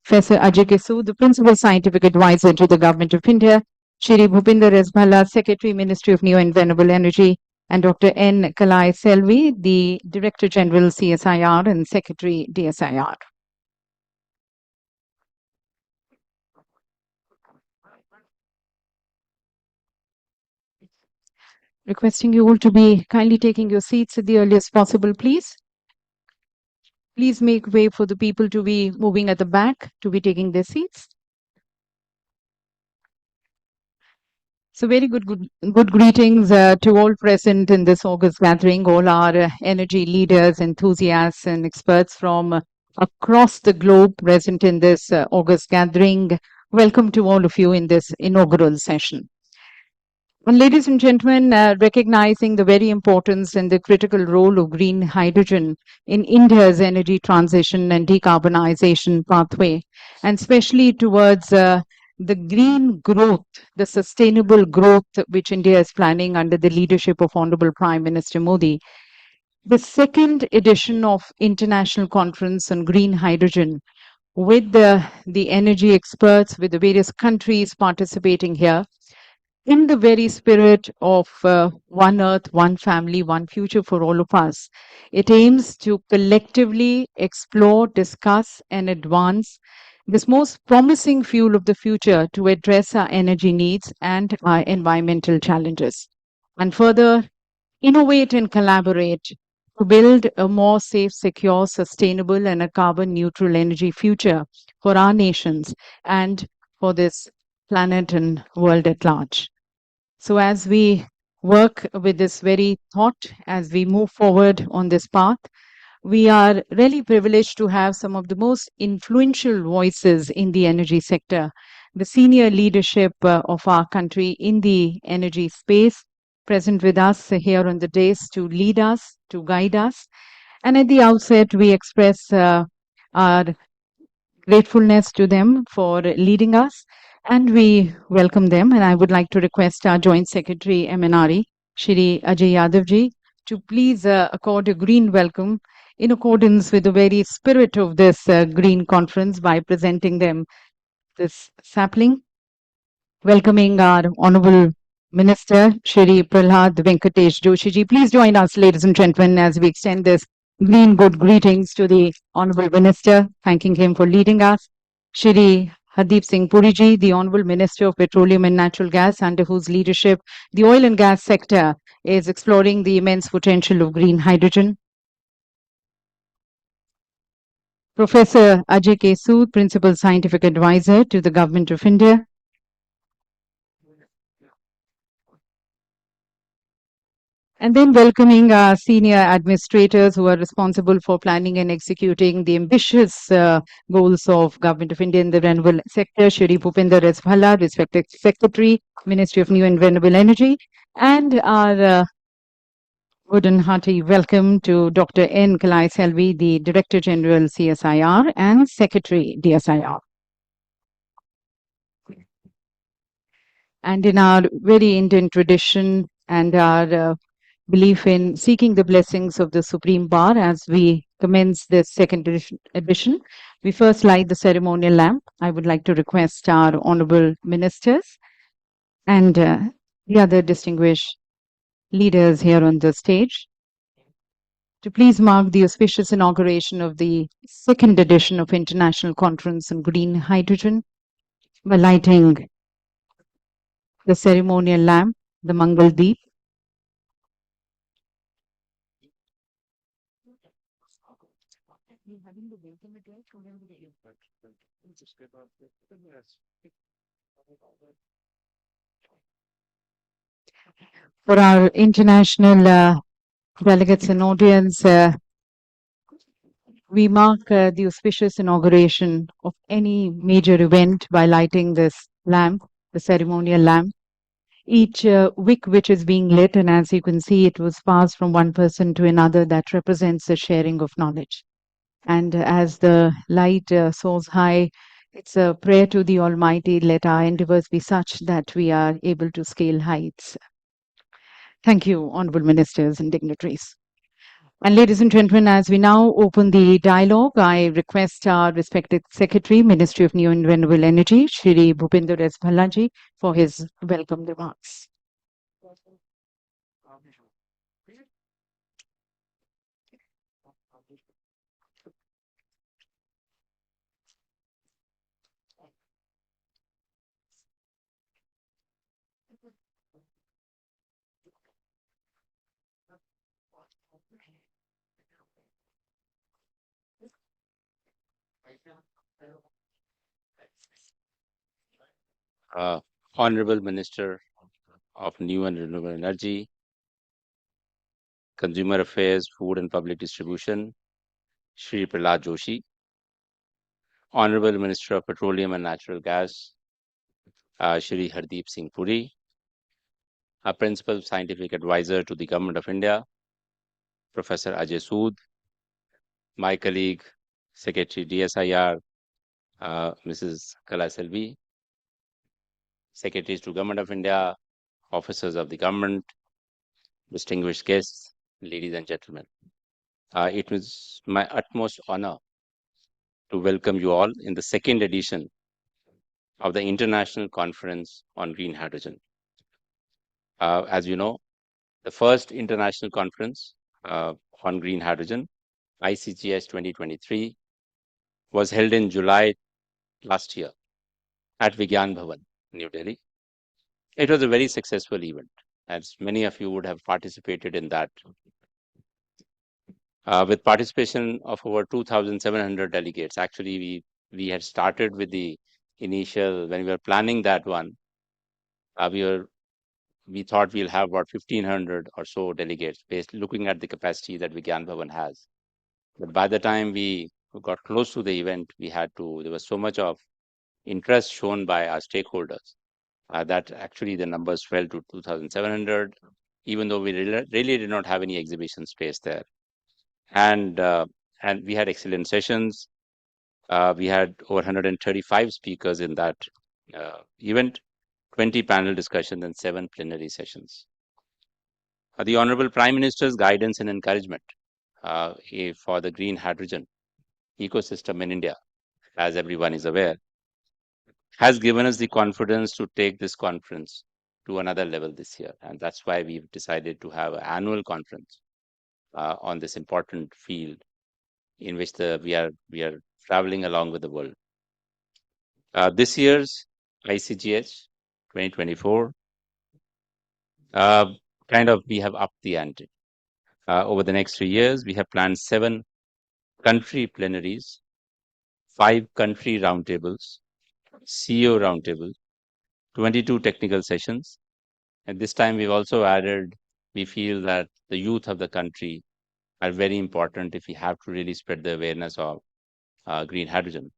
Professor Ajay Sood, the Principal Scientific Advisor to the Government of India, Shri Bhupinder Bhalla, Secretary, Ministry of New and Renewable Energy, and Dr. N. Kalaiselvi, the Director General, CSIR, and Secretary, DSIR. Requesting you all to be kindly taking your seats at the earliest possible, please. Please make way for the people to be moving at the back to be taking their seats. So very good greetings to all present in this August gathering, all our energy leaders, enthusiasts and experts from across the globe present in this August gathering. Welcome to all of you in this inaugural session. And ladies and gentlemen, recognizing the very importance and the critical role of green hydrogen in India's energy transition and decarbonization pathway, and especially towards the green growth, the sustainable growth which India is planning under the leadership of Honorable Prime Minister Modi, the second edition of International Conference on Green Hydrogen with the energy experts, with the various countries participating here, in the very spirit of one earth, one family, one future for all of us. It aims to collectively explore, discuss, and advance this most promising fuel of the future to address our energy needs and our environmental challenges, and further innovate and collaborate to build a more safe, secure, sustainable, and a carbon neutral energy future for our nations and for this planet and world at large. So as we work with this very thought, as we move forward on this path, we are really privileged to have some of the most influential voices in the energy sector, the senior leadership of our country in the energy space, present with us here on the dais to lead us, to guide us. And at the outset, we express our gratefulness to them for leading us, and we welcome them. And I would like to request our Joint Secretary, MNRE, Shri Ajay Yadavji, to please accord a green welcome in accordance with the very spirit of this green conference by presenting them this sapling. Welcoming our Honorable Minister, Shri Pralhad Venkatesh Joshi ji. Please join us, ladies and gentlemen, as we extend this green good greetings to the Honorable Minister, thanking him for leading us. Shri Hardeep Puri ji, the Honorable Minister of Petroleum and Natural Gas, under whose leadership the oil and gas sector is exploring the immense potential of green hydrogen. Professor Ajay Sood, Principal Scientific Advisor to the Government of India. And then welcoming our senior administrators who are responsible for planning and executing the ambitious goals of Government of India in the renewable sector, Shri Bhupinder Bhalla, respected Secretary, Ministry of New and Renewable Energy, and our good and hearty welcome to Dr. N. Kalaiselvi, the Director General, CSIR, and Secretary, DSIR. And in our very Indian tradition and our belief in seeking the blessings of the Supreme Bar as we commence this second edition, we first light the ceremonial lamp. I would like to request our honorable ministers and the other distinguished leaders here on the stage to please mark the auspicious inauguration of the second edition of International Conference on Green Hydrogen by lighting the ceremonial lamp, the Mangal Deep. For our international delegates and audience, we mark the auspicious inauguration of any major event by lighting this lamp, the ceremonial lamp. Each wick which is being lit, and as you can see, it was passed from one person to another, that represents the sharing of knowledge. And as the light soars high, it's a prayer to the Almighty, let our endeavors be such that we are able to scale heights. Thank you, honorable ministers and dignitaries. And ladies and gentlemen, as we now open the dialogue, I request our respected Secretary, Ministry of New and Renewable Energy, Shri Bhupinder S. Bhalla, for his welcome remarks. uh, Honorable Minister of New and Renewable Energy, Consumer Affairs, Food and Public Distribution, Shri Pralhad Joshi, Honorable Minister of Petroleum and Natural Gas, Shri Hardeep Singh Puri, our Principal Scientific Advisor to the Government of India, Professor Ajay Sood, my colleague, Secretary DSIR, Mrs. Kalaiselvi, Secretaries to Government of India, officers of the government, distinguished guests, ladies and gentlemen. It was my utmost honor to welcome you all in the second edition of the International Conference on Green Hydrogen. As you know, the first international conference on green hydrogen, ICGS 2023, was held in July last year at Vigyan Bhavan, New Delhi. It was a very successful event, as many of you would have participated in that, with participation of over 2,700 delegates. Actually, we had started with the initial, when we were planning that one, we thought we'll have about 1,500 or so delegates, based looking at the capacity that Vigyan Bhavan has. But by the time we got close to the event, there was so much of interest shown by our stakeholders that actually the numbers fell to 2,700, even though we really did not have any exhibition space there. And we had excellent sessions. We had over 135 speakers in that event, 20 panel discussions, and 7 plenary sessions. The Honorable Prime Minister's guidance and encouragement for the green hydrogen ecosystem in India, as everyone is aware, has given us the confidence to take this conference to another level this year. And that's why we've decided to have an annual conference on this important field in which we are traveling along with the world. This year's ICGH 2024, we have upped the ante. Over the next 3 years, we have planned 7 country plenaries, 5 country roundtables, CEO roundtable, 22 technical sessions. And this time we've also added, we feel that the youth of the country are very important if we have to really spread the awareness of green hydrogen.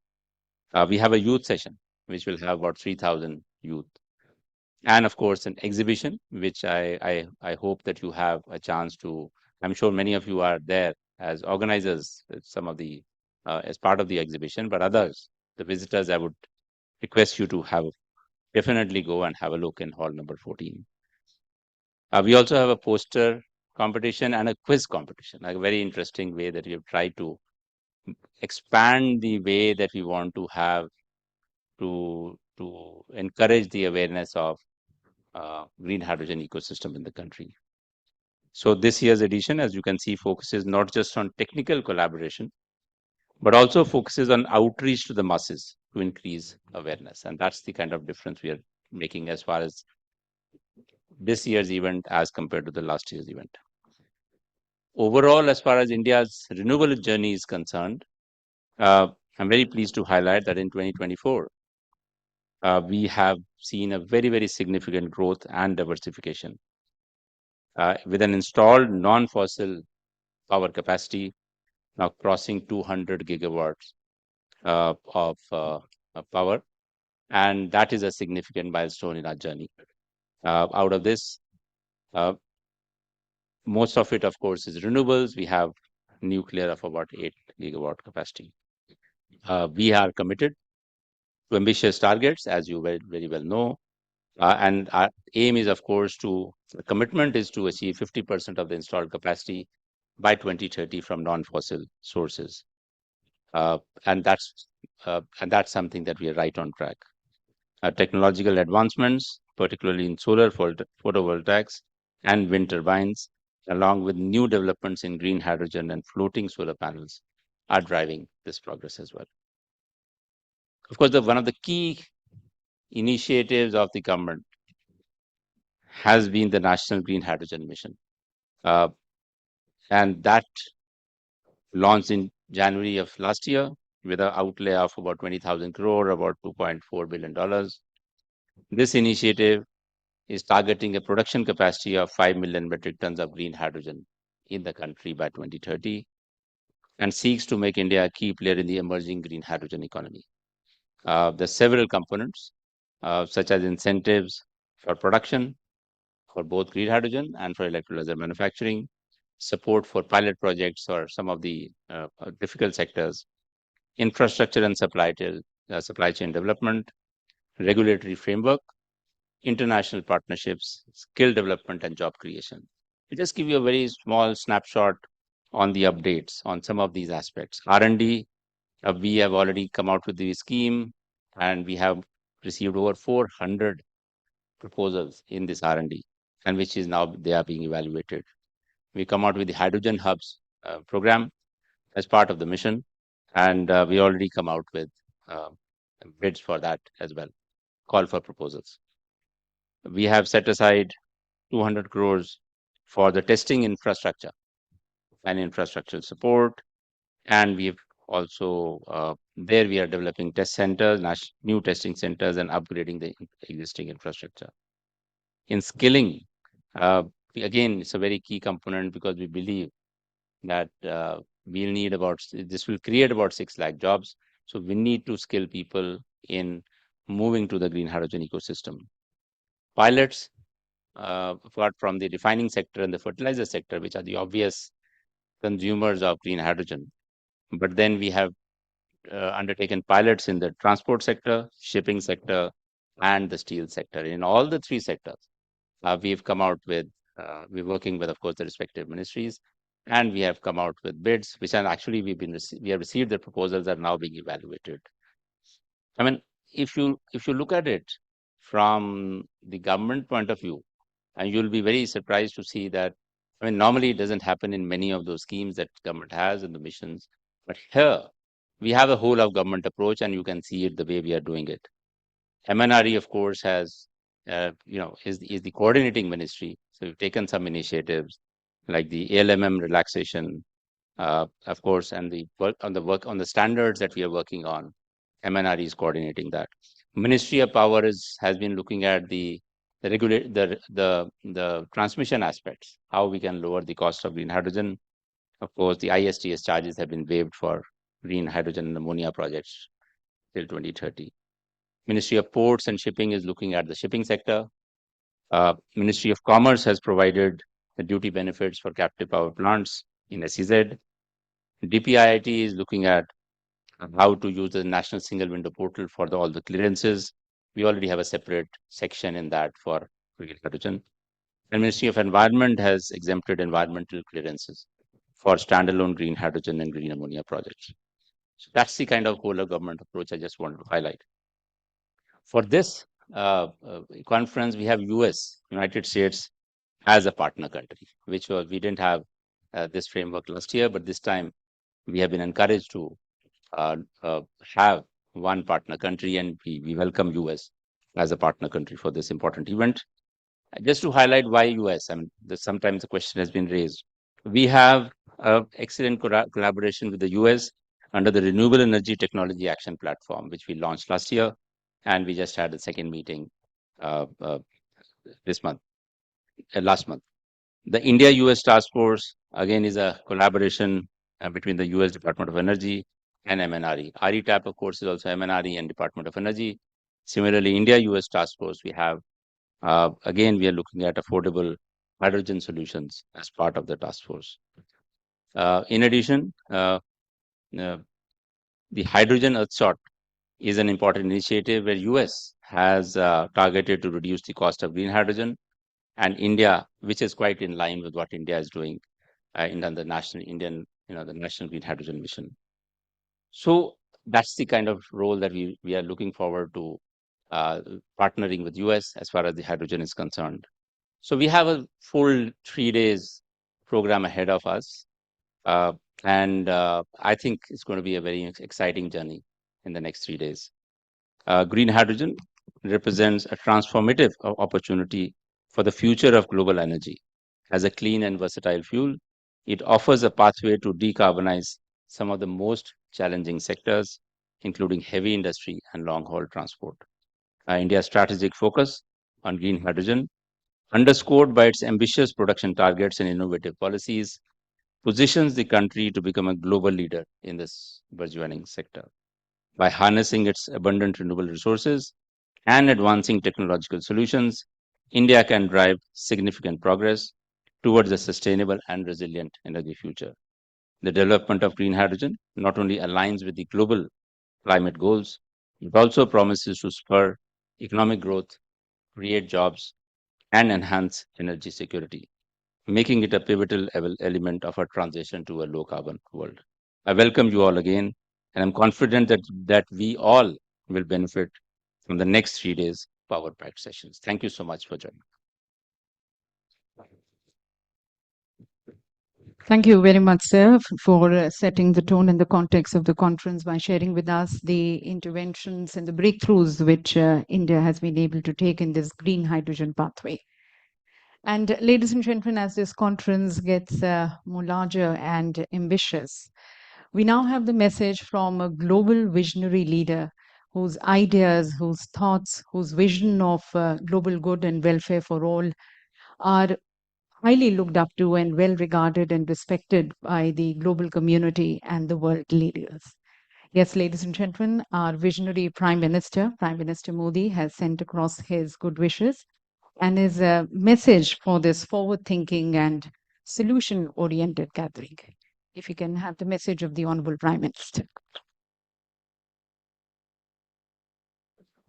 We have a youth session, which will have about 3,000 youth. And of course, an exhibition, which I hope that you have a chance to, I'm sure many of you are there as organizers, some of the, as part of the exhibition, but others, the visitors, I would request you to definitely go and have a look in hall number 14. We also have a poster competition and a quiz competition, a very interesting way that we have tried to expand the way that we want to have to encourage the awareness of green hydrogen ecosystem in the country. So this year's edition, as you can see, focuses not just on technical collaboration, but also focuses on outreach to the masses to increase awareness. And that's the kind of difference we are making as far as this year's event as compared to the last year's event. Overall, as far as India's renewable journey is concerned, I'm very pleased to highlight that in 2024, we have seen a very, very significant growth and diversification with an installed non-fossil power capacity now crossing 200 gigawatts of power. And that is a significant milestone in our journey. Out of this, most of it, of course, is renewables. We have nuclear of about 8 gigawatt capacity. We are committed to ambitious targets, as you very well know. And our aim is, of course, the commitment is to achieve 50% of the installed capacity by 2030 from non-fossil sources. And that's something that we are right on track. Technological advancements, particularly in solar photovoltaics and wind turbines, along with new developments in green hydrogen and floating solar panels, are driving this progress as well. Of course, one of the key initiatives of the government has been the National Green Hydrogen Mission. And that launched in January of last year with an outlay of about 20,000 crore, about $2.4 billion. This initiative is targeting a production capacity of 5 million metric tons of green hydrogen in the country by 2030 and seeks to make India a key player in the emerging green hydrogen economy. There are several components, such as incentives for production for both green hydrogen and for electrolyzer manufacturing, support for pilot projects or some of the difficult sectors, infrastructure and supply chain development, regulatory framework, international partnerships, skill development, and job creation. I'll just give you a very small snapshot on the updates on some of these aspects. R&D, we have already come out with the scheme, and we have received over 400 proposals in this R&D, and which is now they are being evaluated. We come out with the hydrogen hubs program as part of the mission, and we already come out with bids for that as well, call for proposals. We have set aside 200 crores for the testing infrastructure and infrastructural support, and we've also there we are developing test centers, new testing centers, and upgrading the existing infrastructure. In skilling, again, it's a very key component because we believe that we'll need this will create about 6 lakh jobs. So we need to skill people in moving to the green hydrogen ecosystem. Pilots, apart from the refining sector and the fertilizer sector, which are the obvious consumers of green hydrogen. But then we have undertaken pilots in the transport sector, shipping sector, and the steel sector. In all the 3 sectors, we've come out with, we're working with, of course, the respective ministries, and we have come out with bids, which are actually we have received the proposals that are now being evaluated. I mean, if you look at it from the government point of view, and you'll be very surprised to see that, I mean, normally it doesn't happen in many of those schemes that government has in the missions, but here we have a whole of government approach, and you can see it the way we are doing it. MNRE, of course, has, is the coordinating ministry. So we've taken some initiatives like the ALMM relaxation, of course, and the work on the standards that we are working on. MNRE is coordinating that. Ministry of Power has been looking at the transmission aspects, how we can lower the cost of green hydrogen. Of course, the ISTS charges have been waived for green hydrogen and ammonia projects till 2030. Ministry of Ports and Shipping is looking at the shipping sector. Ministry of Commerce has provided the duty benefits for captive power plants in SEZ. DPIIT is looking at how to use the National Single Window Portal for all the clearances. We already have a separate section in that for green hydrogen. And Ministry of Environment has exempted environmental clearances for standalone green hydrogen and green ammonia projects. So that's the kind of whole of government approach I just wanted to highlight. For this conference, we have United States, as a partner country, which we didn't have this framework last year, but this time we have been encouraged to have one partner country, and we welcome US as a partner country for this important event. Just to highlight why US, I mean, sometimes the question has been raised. We have excellent collaboration with the US under the Renewable Energy Technology Action Platform, which we launched last year, and we just had a second meeting last month. The India-US Task Force, again, is a collaboration between the US Department of Energy and MNRE. RETAP, of course, is also MNRE and Department of Energy. Similarly, India-US Task Force, we have, again, we are looking at affordable hydrogen solutions as part of the task force. In addition, the Hydrogen Earthshot is an important initiative where US has targeted to reduce the cost of green hydrogen, and India, which is quite in line with what India is doing, in the national Indian, the national green hydrogen mission. So that's the kind of role that we are looking forward to uh, partnering with US as far as the hydrogen is concerned. So we have a full 3 days program ahead of us, uh, and I think it's going to be a very exciting journey in the next 3 days. Green hydrogen represents a transformative opportunity for the future of global energy. As a clean and versatile fuel, it offers a pathway to decarbonize some of the most challenging sectors, including heavy industry and long haul transport. India's strategic focus on green hydrogen, underscored by its ambitious production targets and innovative policies, positions the country to become a global leader in this burgeoning sector. By harnessing its abundant renewable resources and advancing technological solutions, India can drive significant progress towards a sustainable and resilient energy future. The development of green hydrogen not only aligns with the global climate goals, it also promises to spur economic growth, create jobs, and enhance energy security, making it a pivotal element of our transition to a low carbon world. I welcome you all again, and I'm confident that we all will benefit from the next 3 days power pack sessions. Thank you so much for joining. Thank you very much, sir, for setting the tone and the context of the conference by sharing with us the interventions and the breakthroughs which India has been able to take in this green hydrogen pathway. And ladies and gentlemen, as this conference gets more larger and ambitious, we now have the message from a global visionary leader whose ideas, whose thoughts, whose vision of global good and welfare for all are highly looked up to and well regarded and respected by the global community and the world leaders. Yes, ladies and gentlemen, our visionary Prime Minister, Prime Minister Modi, has sent across his good wishes and his message for this forward thinking and solution oriented gathering. If you can have the message of the Honorable Prime Minister.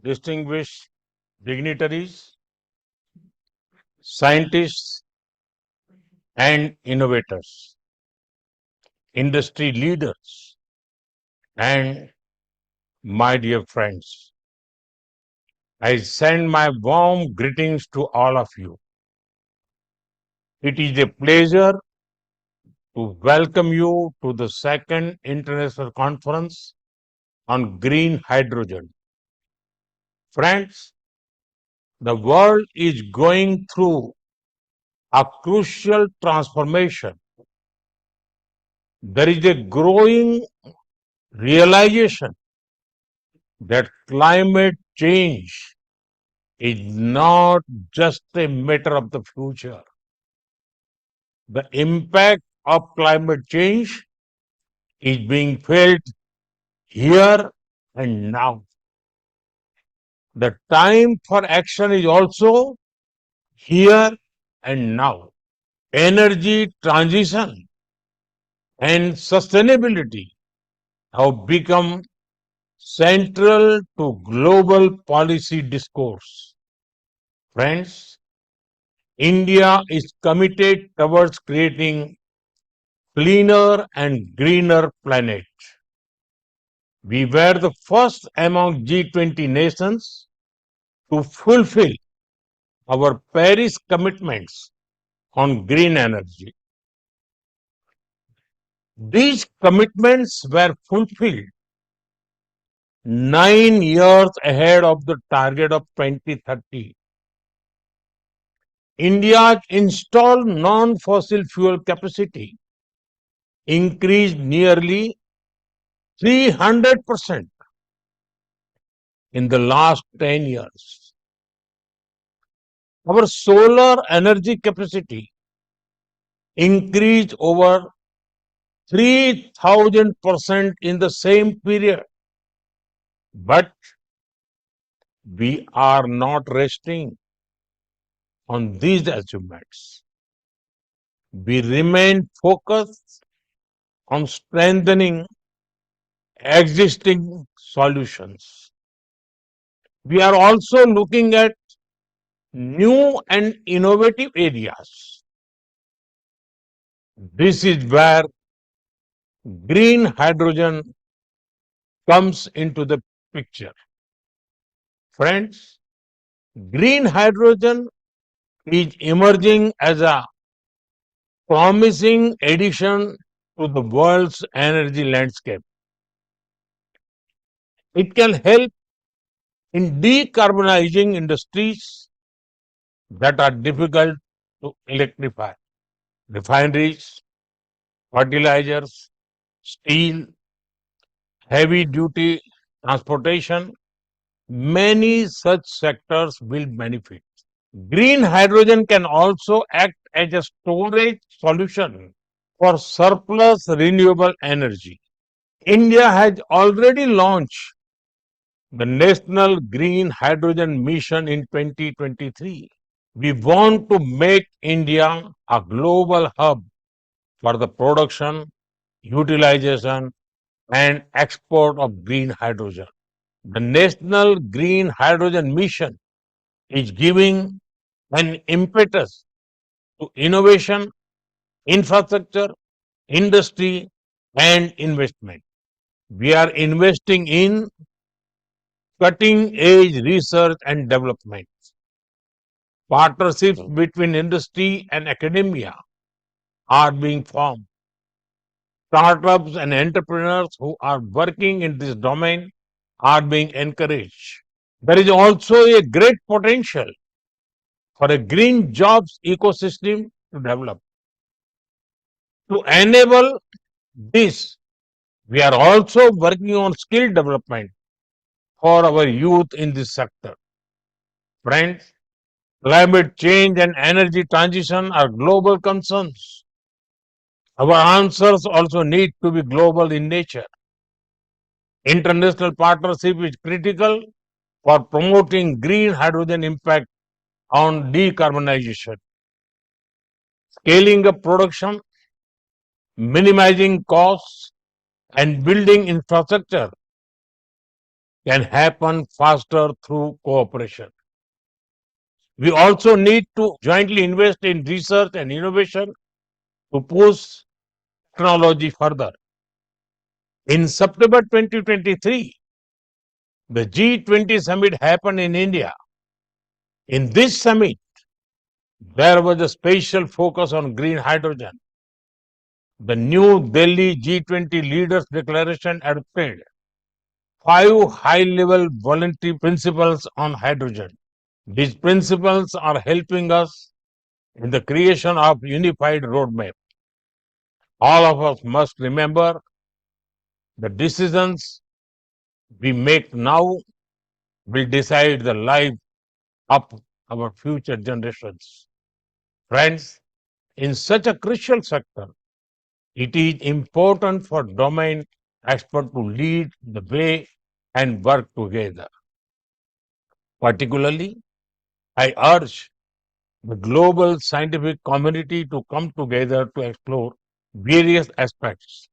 Distinguished dignitaries, scientists, and innovators, industry leaders, and my dear friends, I send my warm greetings to all of you. It is a pleasure to welcome you to the second International Conference on Green Hydrogen. Friends, the world is going through a crucial transformation. There is a growing realization that climate change is not just a matter of the future. The impact of climate change is being felt here and now. The time for action is also here and now. Energy transition and sustainability have become central to global policy discourse. Friends, India is committed towards creating cleaner and greener planet. We were the first among G20 nations to fulfill our Paris commitments on green energy. These commitments were fulfilled 9 years ahead of the target of 2030. India's installed non-fossil fuel capacity increased nearly 300% in the last 10 years. Our solar energy capacity increased over 3,000% in the same period. But we are not resting on these achievements. We remain focused on strengthening existing solutions. We are also looking at new and innovative areas. This is where green hydrogen comes into the picture. Friends, green hydrogen is emerging as a promising addition to the world's energy landscape. It can help in decarbonizing industries that are difficult to electrify. Refineries, fertilizers, steel, heavy duty transportation, many such sectors will benefit. Green hydrogen can also act as a storage solution for surplus renewable energy. India has already launched the National Green Hydrogen Mission in 2023. We want to make India a global hub for the production, utilization, and export of green hydrogen. The National Green Hydrogen Mission is giving an impetus to innovation, infrastructure, industry, and investment. We are investing in cutting edge research and development. Partnerships between industry and academia are being formed. Startups and entrepreneurs who are working in this domain are being encouraged. There is also a great potential for a green jobs ecosystem to develop. To enable this, we are also working on skill development for our youth in this sector. Friends, climate change and energy transition are global concerns. Our answers also need to be global in nature. International partnership is critical for promoting green hydrogen impact on decarbonization. Scaling up production, minimizing costs, and building infrastructure can happen faster through cooperation. We also need to jointly invest in research and innovation to push technology further. In September 2023, the G20 summit happened in India. In this summit, there was a special focus on green hydrogen. The New Delhi G20 Leaders Declaration adopted 5 high-level voluntary principles on hydrogen. These principles are helping us in the creation of unified roadmap. All of us must remember the decisions we make now will decide the life of our future generations. Friends, in such a crucial sector, it is important for domain experts to lead the way and work together. Particularly, I urge the global scientific community to come together to explore various aspects.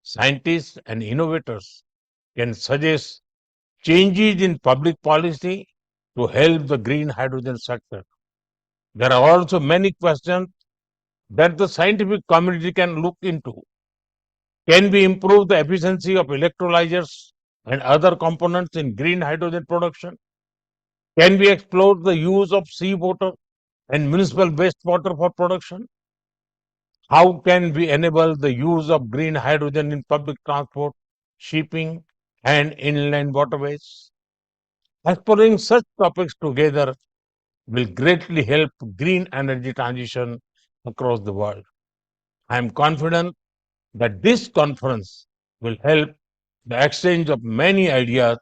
Scientists and innovators can suggest changes in public policy to help the green hydrogen sector. There are also many questions that the scientific community can look into. Can we improve the efficiency of electrolyzers and other components in green hydrogen production? Can we explore the use of seawater and municipal wastewater for production? How can we enable the use of green hydrogen in public transport, shipping, and inland waterways? Exploring such topics together will greatly help green energy transition across the world. I am confident that this conference will help the exchange of many ideas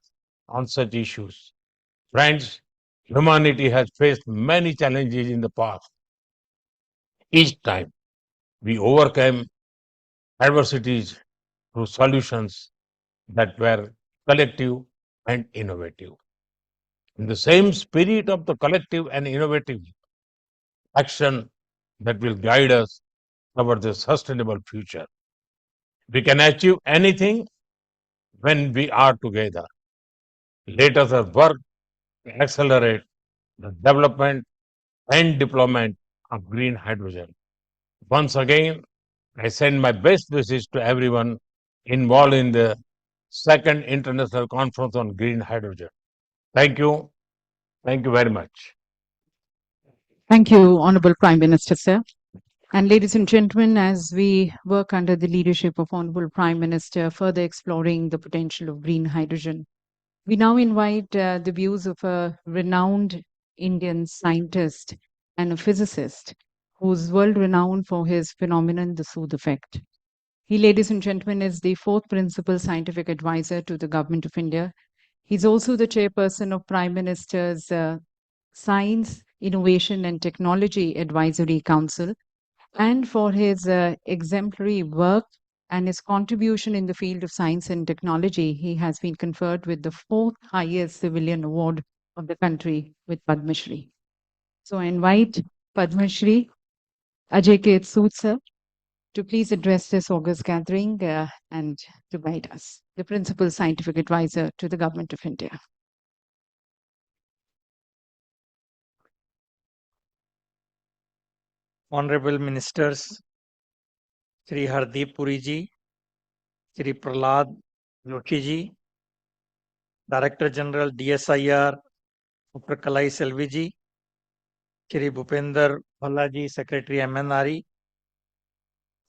on such issues. Friends, humanity has faced many challenges in the past. Each time we overcame adversities through solutions that were collective and innovative. In the same spirit of the collective and innovative action that will guide us toward the sustainable future. We can achieve anything when we are together. Let us work to accelerate the development and deployment of green hydrogen. Once again, I send my best wishes to everyone involved in the second International Conference on Green Hydrogen. Thank you. Thank you very much. Thank you, Honorable Prime Minister, sir. And ladies and gentlemen, as we work under the leadership of Honorable Prime Minister, further exploring the potential of green hydrogen, we now invite the views of a renowned Indian scientist and a physicist who's world renowned for his phenomenon, the Sood effect. He, ladies and gentlemen, is the fourth principal scientific advisor to the Government of India. He's also the chairperson of Prime Minister's Science, Innovation and Technology Advisory Council, and for his exemplary work and his contribution in the field of science and technology, he has been conferred with the fourth highest civilian award of the country with Padma Shri. So I invite Padma Shri Ajay Sood sir to please address this August gathering and to guide us, the principal scientific advisor to the Government of India. Honorable Ministers, Shri Hardeep Puri ji, Shri Pralhad Joshi ji, Director General DSIR, Dr. Kalaiselvi ji, Shri Bhupinder, Bhalla ji, Secretary MNRE,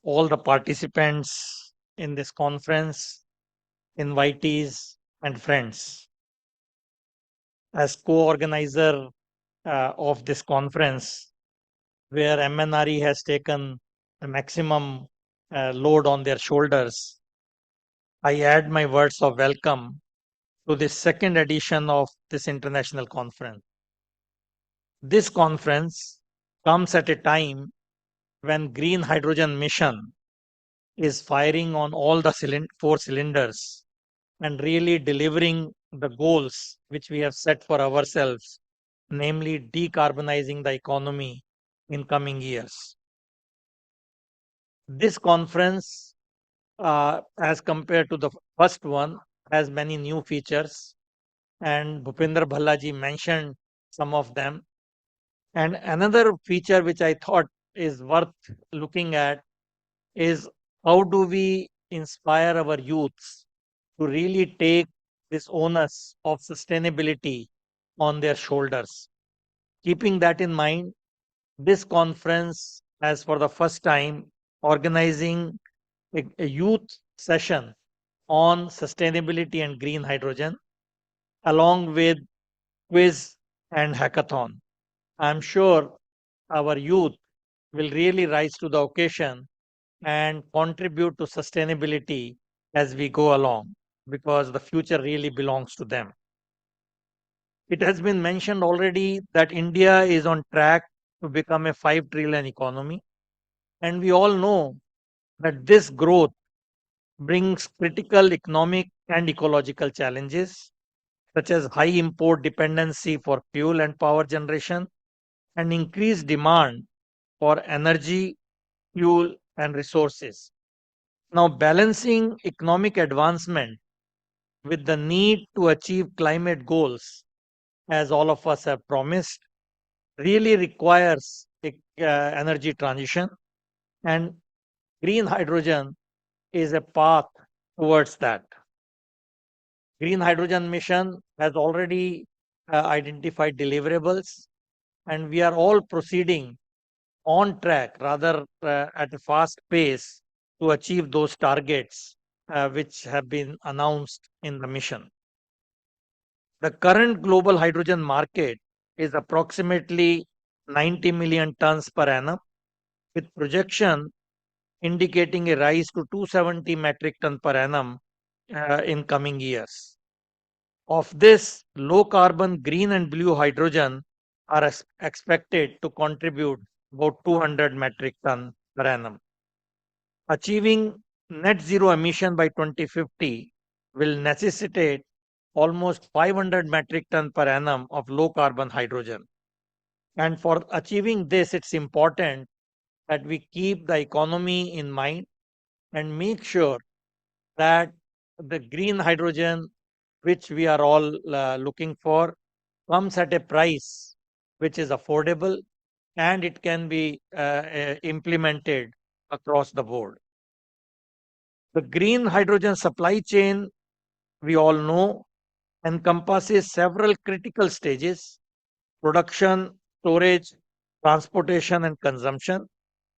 all the participants in this conference, invitees and friends. As co-organizer of this conference, where MNRE has taken the maximum load on their shoulders, I add my words of welcome to this second edition of this international conference. This conference comes at a time when green hydrogen mission is firing on all the four cylinders and really delivering the goals which we have set for ourselves, namely decarbonizing the economy in coming years. This conference, as compared to the first one, has many new features, and Bhupinder Bhalla ji mentioned some of them. And another feature which I thought is worth looking at is how do we inspire our youths to really take this onus of sustainability on their shoulders. Keeping that in mind, this conference has for the first time organizing a youth session on sustainability and green hydrogen along with quiz and hackathon. I'm sure our youth will really rise to the occasion and contribute to sustainability as we go along because the future really belongs to them. It has been mentioned already that India is on track to become a 5 trillion economy. And we all know that this growth brings critical economic and ecological challenges, such as high import dependency for fuel and power generation, and increased demand for energy, fuel, and resources. Now, balancing economic advancement with the need to achieve climate goals, as all of us have promised, really requires energy transition, and green hydrogen is a path towards that. Green hydrogen mission has already identified deliverables, and we are all proceeding on track, rather at a fast pace, to achieve those targets which have been announced in the mission. The current global hydrogen market is approximately 90 million tons per annum, with projection indicating a rise to 270 metric ton per annum in coming years. Of this, low carbon green and blue hydrogen are expected to contribute about 200 metric ton per annum. Achieving net zero emission by 2050 will necessitate almost 500 metric ton per annum of low carbon hydrogen. And for achieving this, it's important that we keep the economy in mind and make sure that the green hydrogen, which we are all looking for, comes at a price which is affordable and it can be implemented across the board. The green hydrogen supply chain, we all know, encompasses several critical stages: production, storage, transportation, and consumption,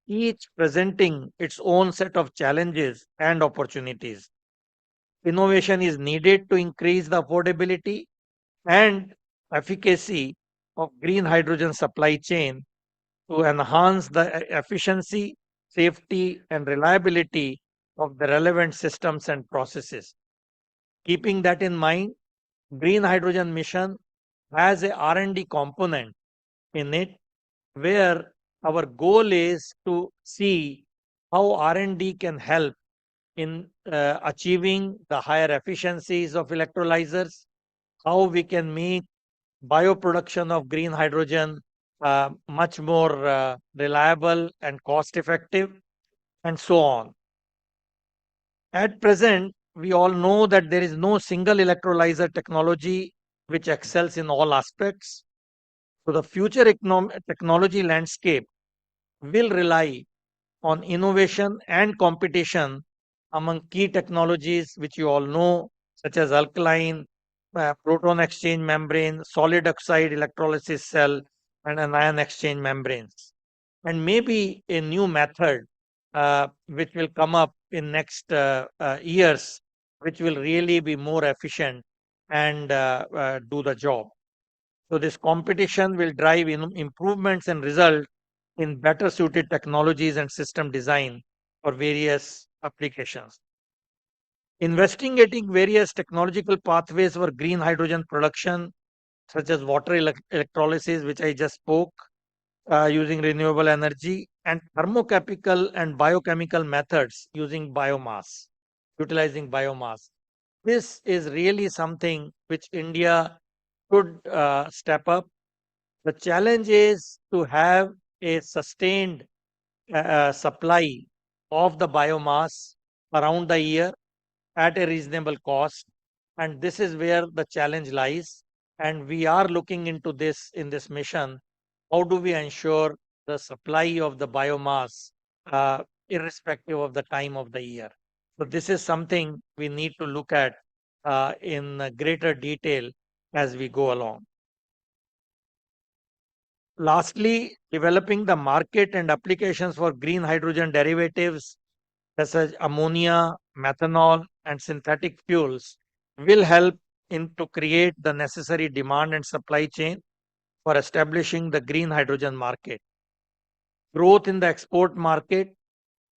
each presenting its own set of challenges and opportunities. Innovation is needed to increase the affordability and efficacy of green hydrogen supply chain to enhance the efficiency, safety, and reliability of the relevant systems and processes. Keeping that in mind, green hydrogen mission has a R&D component in it, where our goal is to see how R&D can help in achieving the higher efficiencies of electrolyzers, how we can make bioproduction of green hydrogen much more reliable and cost effective, and so on. At present, we all know that there is no single electrolyzer technology which excels in all aspects. So the future technology landscape will rely on innovation and competition among key technologies which you all know, such as alkaline, proton exchange membrane, solid oxide electrolysis cell, and anion exchange membranes. And maybe a new method which will come up in next years, which will really be more efficient and do the job. So this competition will drive improvements and result in better suited technologies and system design for various applications. Investigating various technological pathways for green hydrogen production, such as water electrolysis, which I just spoke, using renewable energy, and thermochemical and biochemical methods using biomass, utilizing biomass. This is really something which India should step up. The challenge is to have a sustained supply of the biomass around the year at a reasonable cost. And this is where the challenge lies. And we are looking into this in this mission. How do we ensure the supply of the biomass irrespective of the time of the year? So, this is something we need to look at in greater detail as we go along. Lastly, developing the market and applications for green hydrogen derivatives such as ammonia, methanol, and synthetic fuels will help in to create the necessary demand and supply chain for establishing the green hydrogen market. Growth in the export market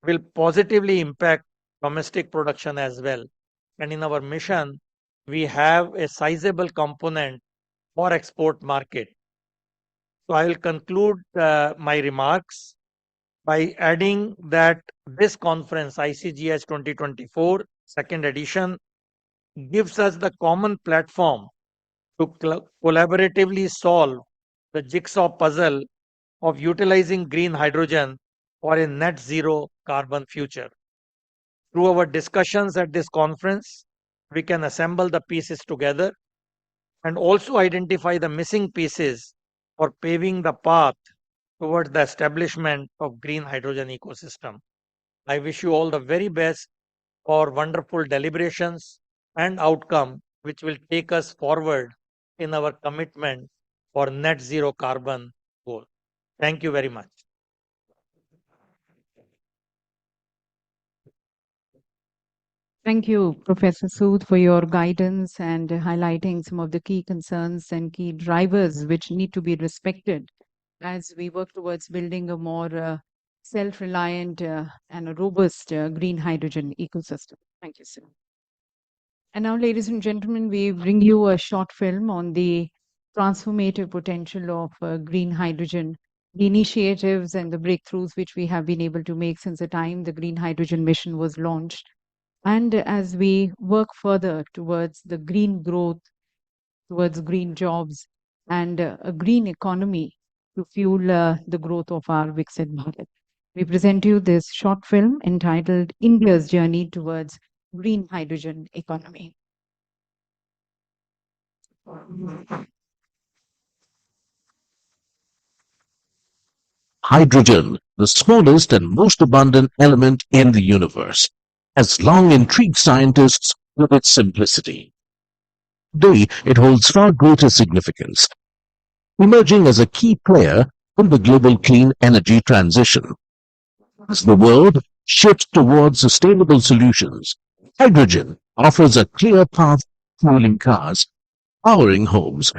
will positively impact domestic production as well. And in our mission, we have a sizable component for export market. So I will conclude my remarks by adding that this conference, ICGH 2024, second edition, gives us the common platform to collaboratively solve the jigsaw puzzle of utilizing green hydrogen for a net zero carbon future. Through our discussions at this conference, we can assemble the pieces together and also identify the missing pieces for paving the path towards the establishment of green hydrogen ecosystem. I wish you all the very best for wonderful deliberations and outcome which will take us forward in our commitment for net zero carbon goal. Thank you very much. Thank you, Professor Sood, for your guidance and highlighting some of the key concerns and key drivers which need to be respected as we work towards building a more self-reliant and a robust green hydrogen ecosystem. Thank you, sir. And now, ladies and gentlemen, we bring you a short film on the transformative potential of green hydrogen, the initiatives and the breakthroughs which we have been able to make since the time the green hydrogen mission was launched. And as we work further towards the green growth, towards green jobs, and a green economy to fuel the growth of our Viksit Bharat. We present you this short film entitled India's Journey Towards Green Hydrogen Economy. Hydrogen, the smallest and most abundant element in the universe, has long intrigued scientists with its simplicity. Today, it holds far greater significance, emerging as a key player in the global clean energy transition. As the world shifts towards sustainable solutions, hydrogen offers a clear path to fueling cars, powering homes,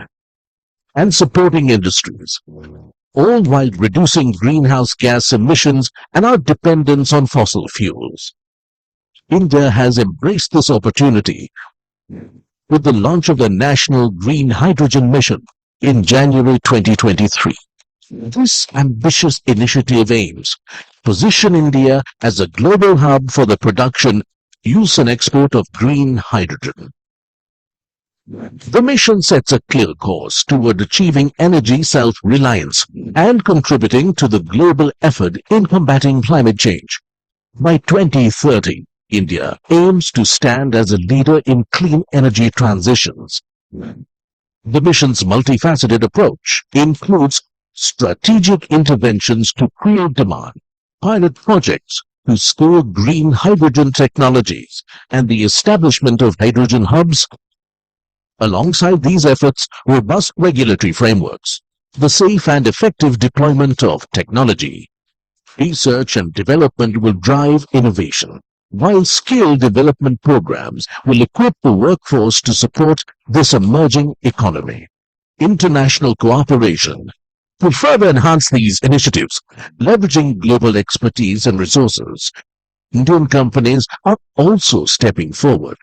and supporting industries, all while reducing greenhouse gas emissions and our dependence on fossil fuels. India has embraced this opportunity with the launch of the National Green Hydrogen Mission in January 2023. This ambitious initiative aims to position India as a global hub for the production, use and export of green hydrogen. The mission sets a clear course toward achieving energy self-reliance and contributing to the global effort in combating climate change. By 2030, India aims to stand as a leader in clean energy transitions. The mission's multifaceted approach includes strategic interventions to create demand, pilot projects to scale green hydrogen technologies, and the establishment of hydrogen hubs. Alongside these efforts, robust regulatory frameworks, the safe and effective deployment of technology, research and development will drive innovation, while skill development programs will equip the workforce to support this emerging economy. International cooperation will further enhance these initiatives, leveraging global expertise and resources. Indian companies are also stepping forward,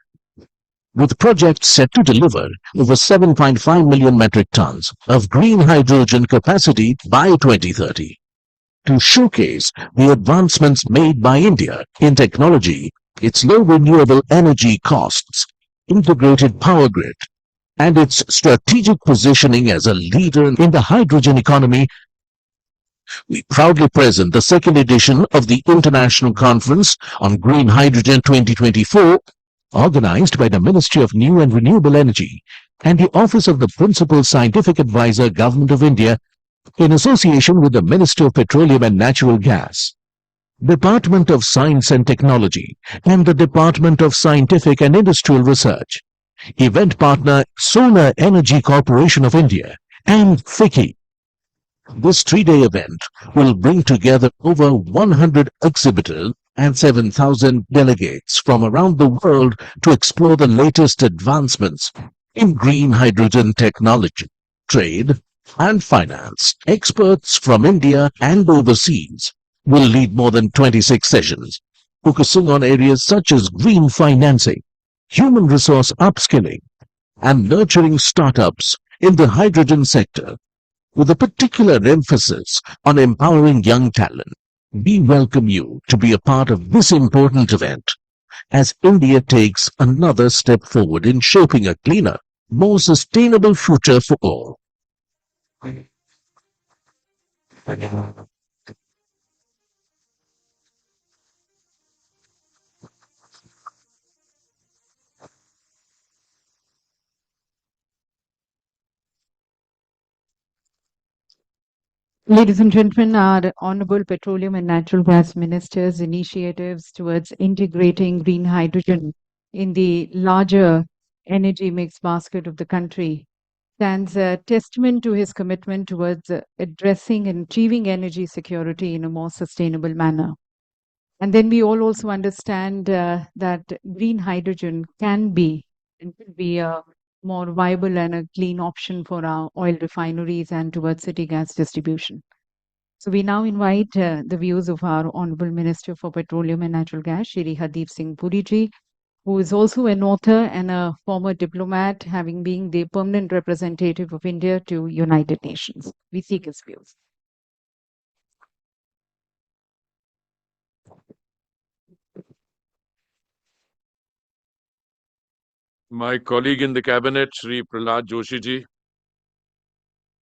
with projects set to deliver over 7.5 million metric tons of green hydrogen capacity by 2030. To showcase the advancements made by India in technology, its low renewable energy costs, integrated power grid, and its strategic positioning as a leader in the hydrogen economy, we proudly present the second edition of the International Conference on Green Hydrogen 2024, organized by the Ministry of New and Renewable Energy and the Office of the Principal Scientific Advisor, Government of India, in association with the Ministry of Petroleum and Natural Gas, Department of Science and Technology, and the Department of Scientific and Industrial Research. Event partner Solar Energy Corporation of India and FICCI. This three-day event will bring together over 100 exhibitors and 7,000 delegates from around the world to explore the latest advancements in green hydrogen technology, trade, and finance. Experts from India and overseas will lead more than 26 sessions, focusing on areas such as green financing, human resource upskilling, and nurturing startups in the hydrogen sector, with a particular emphasis on empowering young talent. We welcome you to be a part of this important event as India takes another step forward in shaping a cleaner, more sustainable future for all. Ladies and gentlemen, our Honorable Petroleum and Natural Gas Minister's initiatives towards integrating green hydrogen in the larger energy mix basket of the country stands a testament to his commitment towards addressing and achieving energy security in a more sustainable manner. And then we all also understand that green hydrogen can be and will be a more viable and a clean option for our oil refineries and towards city gas distribution. So we now invite the views of our Honorable Minister for Petroleum and Natural Gas, Shri Hardeep Singh Puri ji, who is also an author and a former diplomat, having been the permanent representative of India to United Nations. We seek his views. My colleague in the cabinet, Shri Pralhad Joshi ji,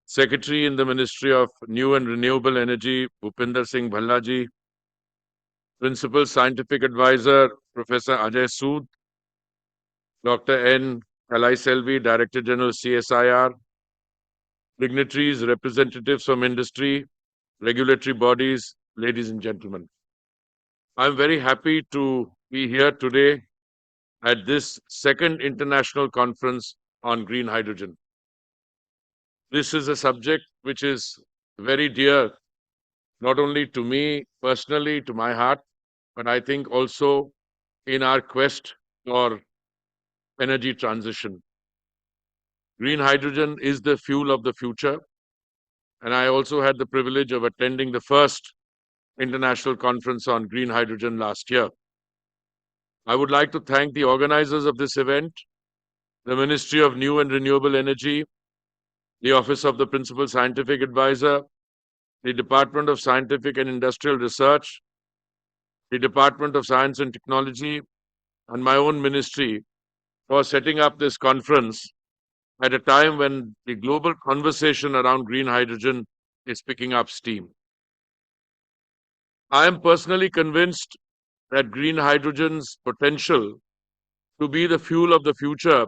Secretary in the Ministry of New and Renewable Energy, Bhupinder Singh Bhalla ji, Principal Scientific Advisor, Professor Ajay Sood, Dr. N. Kalaiselvi, Director General CSIR, dignitaries, representatives from industry, regulatory bodies, ladies and gentlemen. I'm very happy to be here today at this second international conference on green hydrogen. This is a subject which is very dear, not only to me personally, to my heart, but I think also in our quest for energy transition. Green hydrogen is the fuel of the future, and I also had the privilege of attending the first international conference on green hydrogen last year. I would like to thank the organizers of this event, the Ministry of New and Renewable Energy, the Office of the Principal Scientific Advisor, the Department of Scientific and Industrial Research, the Department of Science and Technology, and my own ministry for setting up this conference at a time when the global conversation around green hydrogen is picking up steam. I am personally convinced that green hydrogen's potential to be the fuel of the future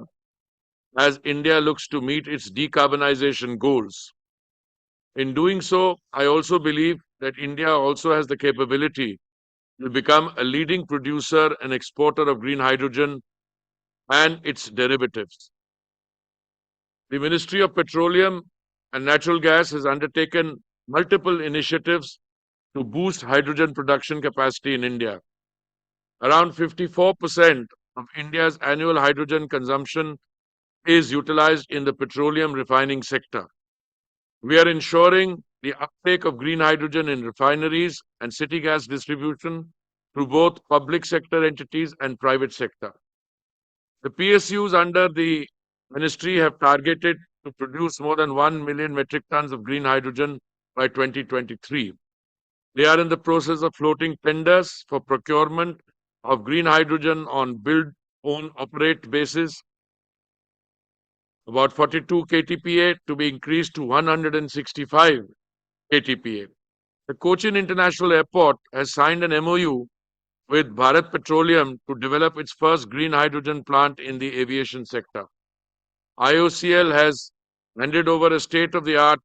as India looks to meet its decarbonization goals. In doing so, I also believe that India also has the capability to become a leading producer and exporter of green hydrogen and its derivatives. The Ministry of Petroleum and Natural Gas has undertaken multiple initiatives to boost hydrogen production capacity in India. Around 54% of India's annual hydrogen consumption is utilized in the petroleum refining sector. We are ensuring the uptake of green hydrogen in refineries and city gas distribution through both public sector entities and private sector. The PSUs under the ministry have targeted to produce more than 1 million metric tons of green hydrogen by 2023. They are in the process of floating tenders for procurement of green hydrogen on build, own, operate basis, about 42 KTPA to be increased to 165 KTPA. The Cochin International Airport has signed an MOU with Bharat Petroleum to develop its first green hydrogen plant in the aviation sector. IOCL has handed over a state-of-the-art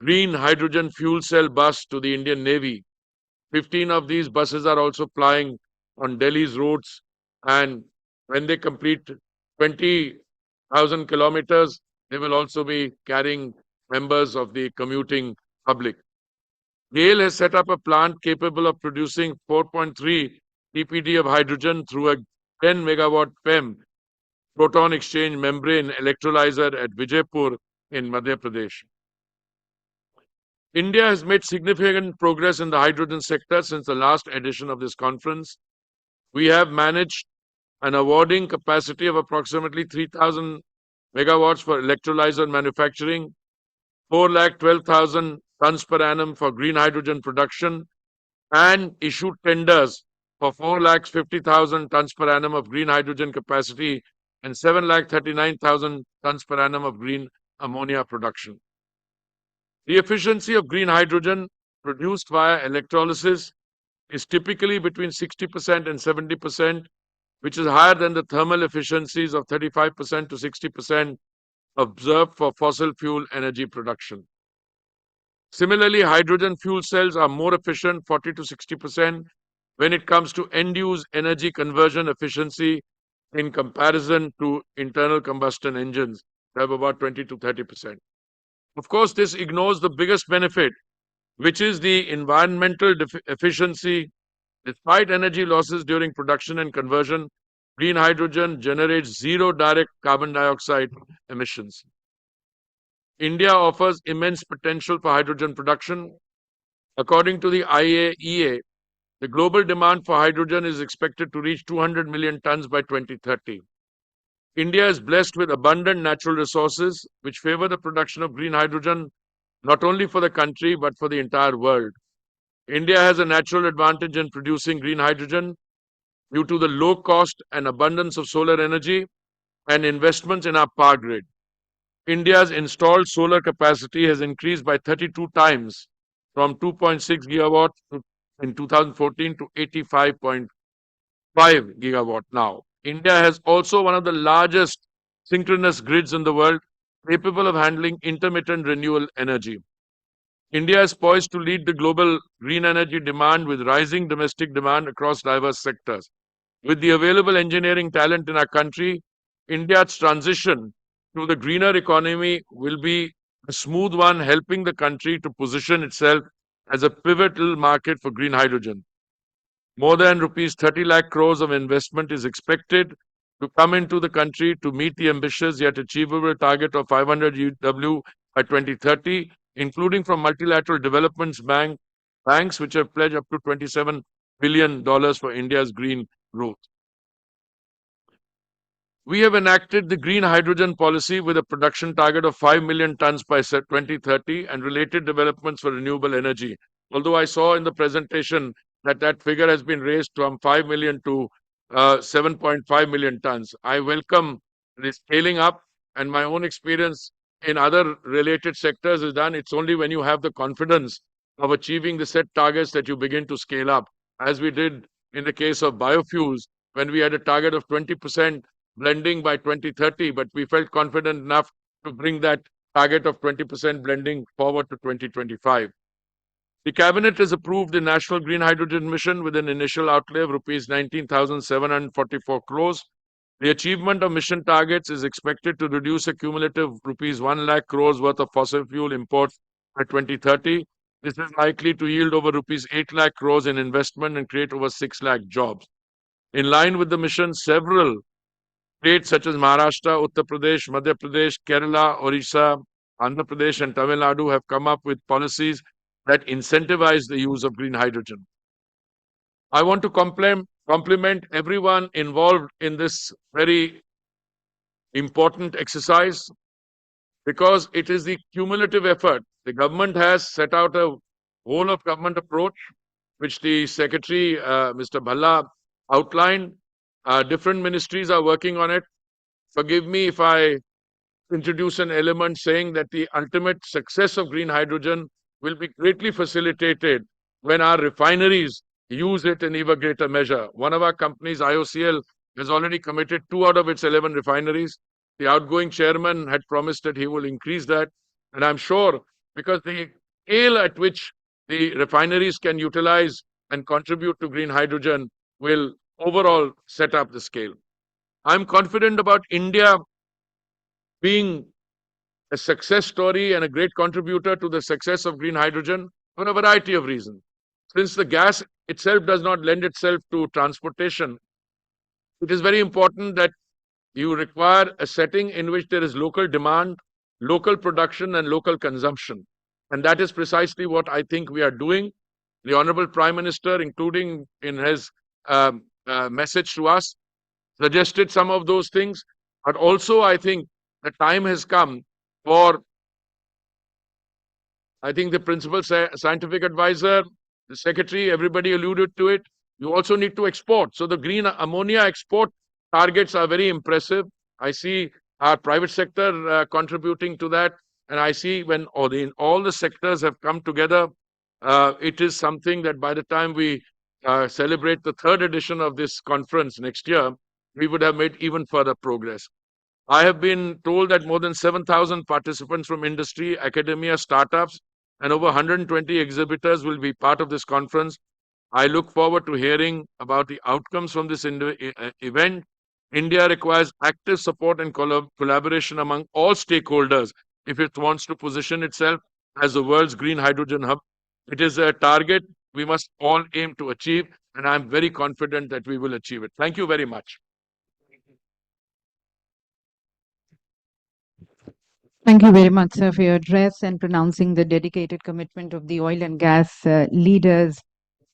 green hydrogen fuel cell bus to the Indian Navy. 15 of these buses are also plying on Delhi's roads, and when they complete 20,000 kilometers, they will also be carrying members of the commuting public. GAIL has set up a plant capable of producing 4.3 TPD of hydrogen through a 10 megawatt PEM proton exchange membrane electrolyzer at Vijaypur in Madhya Pradesh. India has made significant progress in the hydrogen sector since the last edition of this conference. We have managed an awarding capacity of approximately 3,000 megawatts for electrolyzer manufacturing, 412,000 tons per annum for green hydrogen production, and issued tenders for 450,000 tons per annum of green hydrogen capacity and 739,000 tons per annum of green ammonia production. The efficiency of green hydrogen produced via electrolysis is typically between 60% and 70%, which is higher than the thermal efficiencies of 35% to 60% observed for fossil fuel energy production. Similarly, hydrogen fuel cells are more efficient, 40 to 60%, when it comes to end-use energy conversion efficiency in comparison to internal combustion engines, that have about 20 to 30%. Of course, this ignores the biggest benefit, which is the environmental efficiency. Despite energy losses during production and conversion, green hydrogen generates zero direct carbon dioxide emissions. India offers immense potential for hydrogen production. According to the IAEA, the global demand for hydrogen is expected to reach 200 million tons by 2030. India is blessed with abundant natural resources which favor the production of green hydrogen not only for the country but for the entire world. India has a natural advantage in producing green hydrogen due to the low cost and abundance of solar energy and investments in our power grid. India's installed solar capacity has increased by 32 times from 2.6 gigawatts in 2014 to 85.5 gigawatt now. India has also one of the largest synchronous grids in the world, capable of handling intermittent renewable energy. India is poised to lead the global green energy demand with rising domestic demand across diverse sectors. With the available engineering talent in our country, India's transition to the greener economy will be a smooth one, helping the country to position itself as a pivotal market for green hydrogen. More than rupees 30 lakh crores of investment is expected to come into the country to meet the ambitious yet achievable target of 500 UW by 2030, including from multilateral development banks, which have pledged up to $27 billion for India's green growth. We have enacted the green hydrogen policy with a production target of 5 million tons by 2030 and related developments for renewable energy. Although I saw in the presentation that figure has been raised from 5 million to 7.5 million tons. I welcome the scaling up, and my own experience in other related sectors is done. It's only when you have the confidence of achieving the set targets that you begin to scale up, as we did in the case of biofuels, when we had a target of 20% blending by 2030, but we felt confident enough to bring that target of 20% blending forward to 2025. The Cabinet has approved the National Green Hydrogen Mission with an initial outlay of rupees 19,744 crores. The achievement of mission targets is expected to reduce a cumulative rupees 1 lakh crores worth of fossil fuel imports by 2030. This is likely to yield over rupees 8 lakh crores in investment and create over 6 lakh jobs. In line with the mission, several states such as Maharashtra, Uttar Pradesh, Madhya Pradesh, Kerala, Orissa, Andhra Pradesh, and Tamil Nadu have come up with policies that incentivize the use of green hydrogen. I want to compliment everyone involved in this very important exercise, because it is the cumulative effort. The government has set out a whole of government approach, which the Secretary, Mr. Bhalla, outlined. Different ministries are working on it. Forgive me if I introduce an element saying that the ultimate success of green hydrogen will be greatly facilitated when our refineries use it in even greater measure. One of our companies, IOCL, has already committed 2 out of its 11 refineries. The outgoing chairman had promised that he will increase that. And I'm sure, because the scale at which the refineries can utilize and contribute to green hydrogen will overall set up the scale. I'm confident about India being a success story and a great contributor to the success of green hydrogen for a variety of reasons. Since the gas itself does not lend itself to transportation, it is very important that you require a setting in which there is local demand, local production, and local consumption. And that is precisely what I think we are doing. The Honorable Prime Minister, including in his message to us, suggested some of those things. But also, I think the time has come for, I think, the principal scientific advisor, the secretary, everybody alluded to it. You also need to export. So the green ammonia export targets are very impressive. I see our private sector contributing to that. And I see when all the sectors have come together, it is something that by the time we celebrate the 3rd edition of this conference next year, we would have made even further progress. I have been told that more than 7,000 participants from industry, academia, startups, and over 120 exhibitors will be part of this conference. I look forward to hearing about the outcomes from this event. India requires active support and collaboration among all stakeholders if it wants to position itself as the world's green hydrogen hub. It is a target we must all aim to achieve, and I'm very confident that we will achieve it. Thank you very much. Thank you very much, sir, for your address and pronouncing the dedicated commitment of the oil and gas leaders,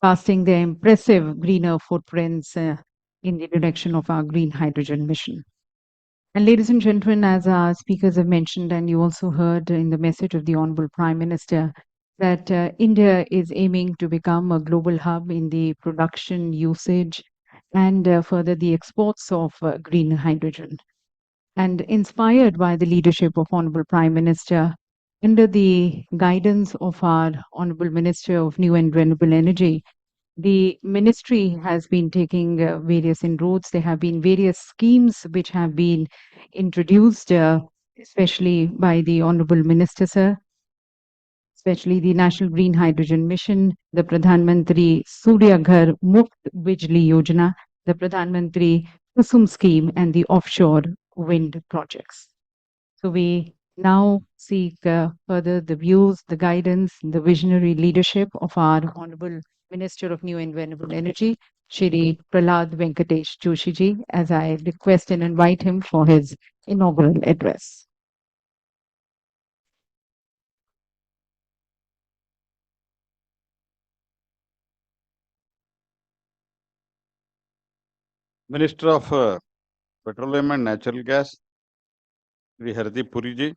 casting their impressive greener footprints in the direction of our green hydrogen mission. And ladies and gentlemen, as our speakers have mentioned, and you also heard in the message of the Honorable Prime Minister, that India is aiming to become a global hub in the production, usage, and further the exports of green hydrogen. And inspired by the leadership of Honorable Prime Minister, under the guidance of our Honorable Minister of New and Renewable Energy, the ministry has been taking various inroads. There have been various schemes which have been introduced, especially by the Honorable Minister, sir. especially the National Green Hydrogen Mission, the Pradhan Mantri Surya Ghar Muft Bijli Yojana, the Pradhan Mantri Kusum scheme, and the offshore wind projects. So we now seek further the views, the guidance, the visionary leadership of our Honorable Minister of New and Renewable Energy, Shri Pralhad Venkatesh Joshi ji, as I request and invite him for his inaugural address. Minister of Petroleum and Natural Gas, Sri Hardeep Puri ji,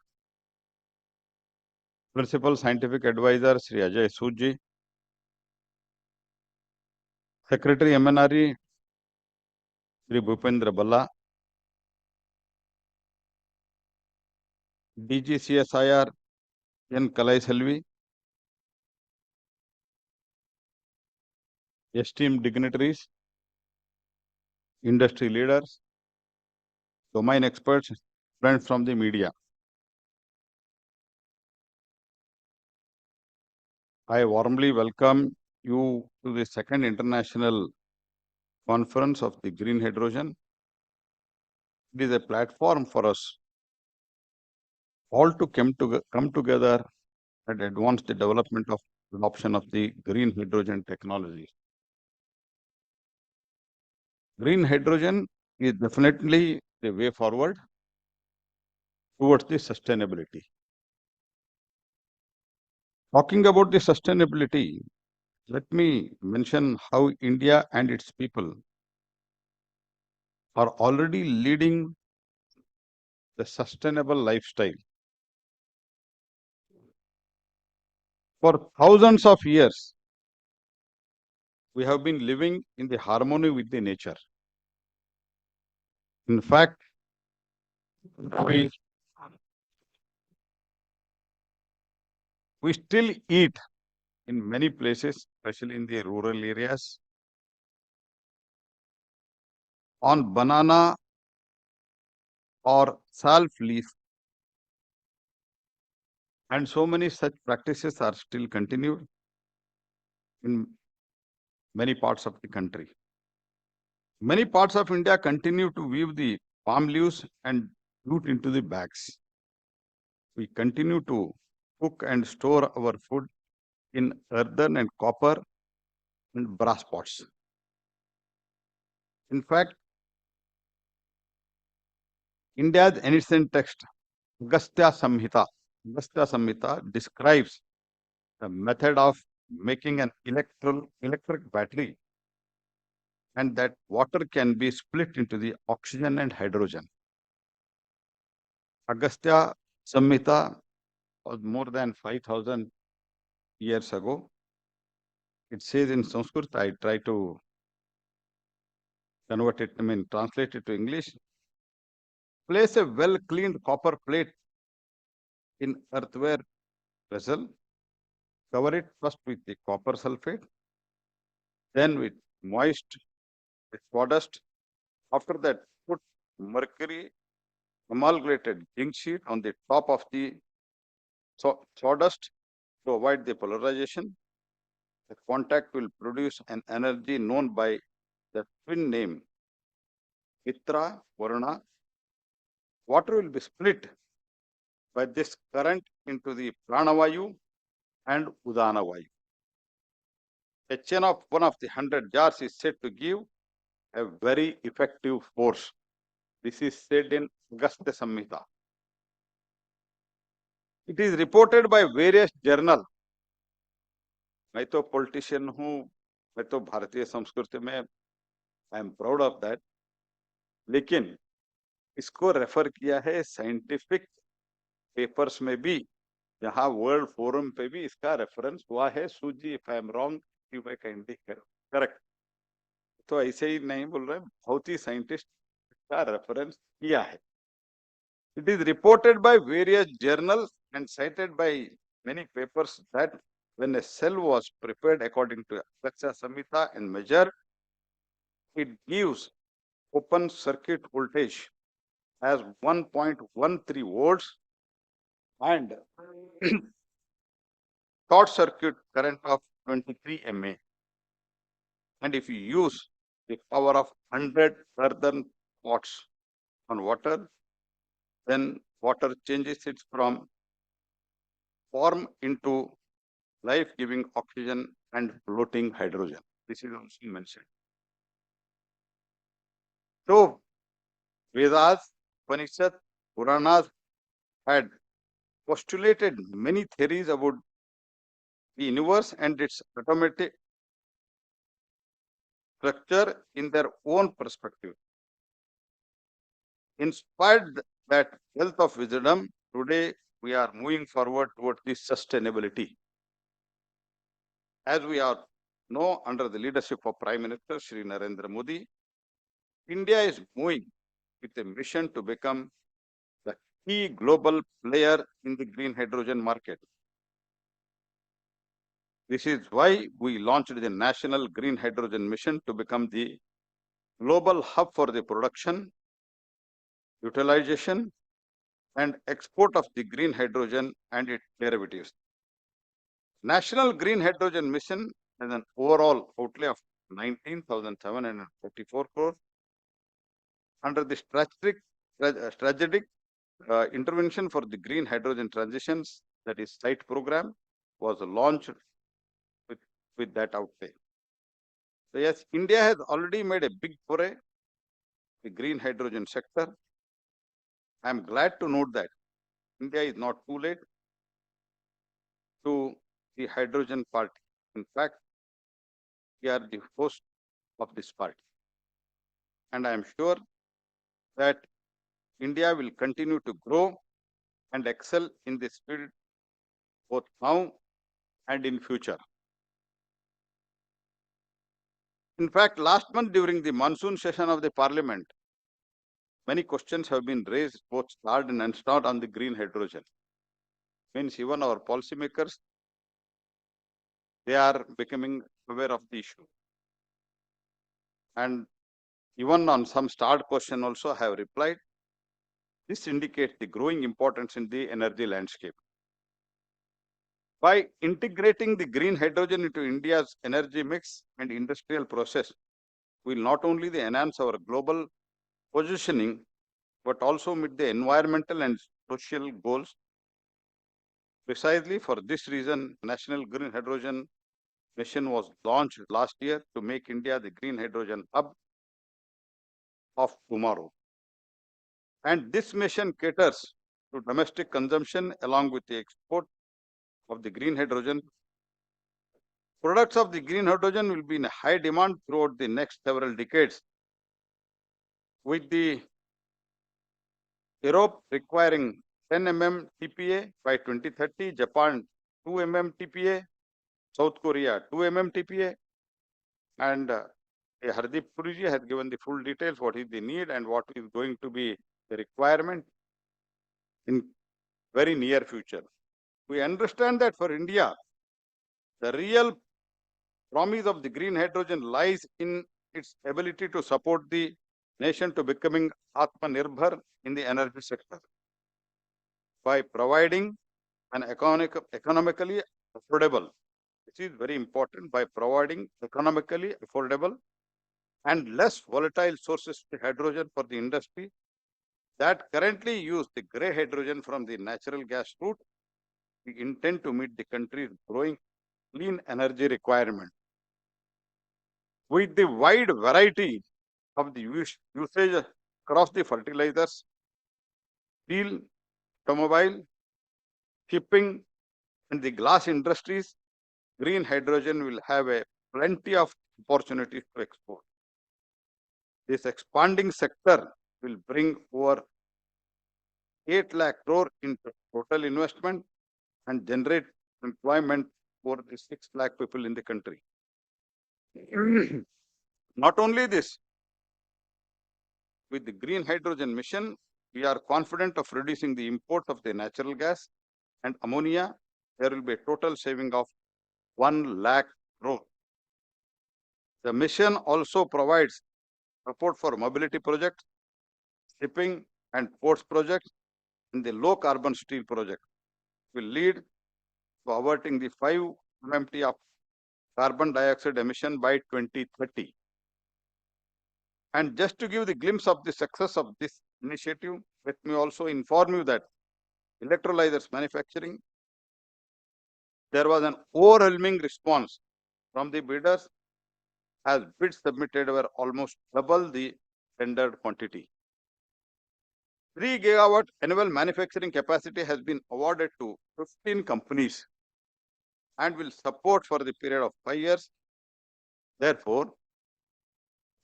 Principal Scientific Advisor, Sri Ajay Sood ji, Secretary MNRE, Sri Bhupinder Bhalla, DG CSIR, N. Kalaiselvi, esteemed dignitaries, industry leaders, domain experts, friends from the media. I warmly welcome you to the second international conference of the green hydrogen. It is a platform for us all to come together and advance the development of adoption of the green hydrogen technology. Green hydrogen is definitely the way forward towards the sustainability. Talking about the sustainability, let me mention how India and its people are already leading the sustainable lifestyle. For thousands of years, we have been living in the harmony with the nature. In fact, we still eat in many places, especially in the rural areas, on banana or salf leaf, and so many such practices are still continued in many parts of the country. Many parts of India continue to weave the palm leaves and jute into the bags. We continue to cook and store our food in earthen and copper and brass pots. In fact, India's ancient text, Agastya Samhita describes the method of making an electric battery, and that water can be split into the oxygen and hydrogen. Agastya Samhita was more than 5,000 years ago. It says in Sanskrit, I try to translate it to English. Place a well-cleaned copper plate in earthenware vessel. Cover it first with the copper sulfate, then with moist with sawdust. After that, put mercury amalgamated zinc sheet on the top of the sawdust to avoid the polarization. The contact will produce an energy known by the twin name Mitra Varuna. Water will be split by this current into the Pranavayu and Udanavayu. A chain of one of the 100 jars is said to give a very effective force. This is said in Agastya Samhita. It is reported by various journals. मैं तो politician हूँ, मैं तो भारतीय संस्कृति में I am proud of that. लेकिन इसको रेफर किया है साइंटिफिक पेपर्स में भी, जहां वर्ल्ड फोरम पे भी इसका रेफरेंस हुआ है. सूजी, if I am wrong you may kindly correct. तो ऐसे ही नहीं बोल रहे, बहुत ही साइंटिस्ट का रेफरेंस किया है. It is reported by various journals and cited by many papers that when a cell was prepared according to Agastya Samhita and measured, it gives open circuit voltage as 1.13 volts and short circuit current of 23 MA. And if you use the power of 100 earthen pots on water, then water changes it from form into life-giving oxygen and floating hydrogen. This is also mentioned. So, Vedas, Upanishads, Puranas had postulated many theories about the universe and its automatic structure in their own perspective. Inspired that wealth of wisdom, today we are moving forward towards this sustainability. As we are know, under the leadership of Prime Minister Shri Narendra Modi, India is moving with a mission to become the key global player in the green hydrogen market. This is why we launched the National Green Hydrogen Mission to become the global hub for the production, utilization, and export of the green hydrogen and its derivatives. National Green Hydrogen Mission has an overall outlay of 19,744 crores. Under the strategic intervention for the green hydrogen transitions, that is SITE program, was launched with that outlay. So yes, India has already made a big foray in the green hydrogen sector. I am glad to note that India is not too late to the hydrogen party. In fact, we are the host of this party. And I am sure that India will continue to grow and excel in this field both now and in future. In fact, last month during the monsoon session of the parliament, many questions have been raised, both starred and unstarred, on the green hydrogen. Means even our policymakers, they are becoming aware of the issue. And even on some starred question also I have replied. This indicates the growing importance in the energy landscape. By integrating the green hydrogen into India's energy mix and industrial process, we will not only enhance our global positioning, but also meet the environmental and social goals. Precisely for this reason, National Green Hydrogen Mission was launched last year to make India the green hydrogen hub of tomorrow. And this mission caters to domestic consumption along with the export of the green hydrogen. Products of the green hydrogen will be in high demand throughout the next several decades, with the Europe requiring 10 mm TPA by 2030, Japan 2 mm TPA, South Korea 2 mm TPA, and Hardeep Puri has given the full details, what is the need and what is going to be the requirement in very near future. We understand that for India, the real promise of the green hydrogen lies in its ability to support the nation to becoming Atmanirbhar in the energy sector by providing an economically affordable. This is very important, by providing economically affordable and less volatile sources of hydrogen for the industry that currently use the grey hydrogen from the natural gas route. We intend to meet the country's growing clean energy requirement. With the wide variety of the usage across the fertilizers, steel, automobile, shipping, and the glass industries, green hydrogen will have a plenty of opportunities to export. This expanding sector will bring over 8 lakh crore in total investment and generate employment for the 6 lakh people in the country. Not only this, with the green hydrogen mission, we are confident of reducing the import of the natural gas and ammonia. There will be a total saving of 1 lakh crore. The mission also provides support for mobility projects, shipping and ports projects, and the low carbon steel project will lead to averting the 5 MMT of carbon dioxide emission by 2030. And just to give the glimpse of the success of this initiative, let me also inform you that electrolyzers manufacturing, there was an overwhelming response from the bidders as bids submitted were almost double the tendered quantity. 3 gigawatt annual manufacturing capacity has been awarded to 15 companies and will support for the period of 5 years. Therefore,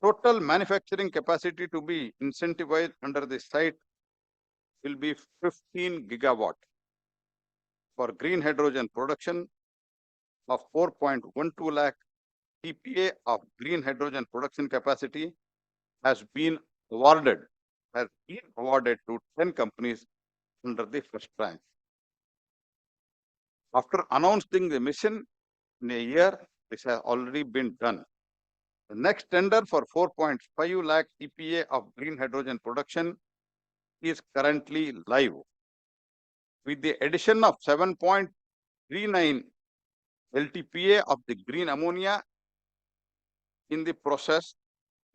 total manufacturing capacity to be incentivized under the site will be 15 gigawatt for green hydrogen production of 4.12 lakh TPA of green hydrogen production capacity has been awarded to 10 companies under the first tranche. After announcing the mission in a year, this has already been done. The next tender for 4.5 lakh TPA of green hydrogen production is currently live. With the addition of 7.39 LTPA of the green ammonia in the process,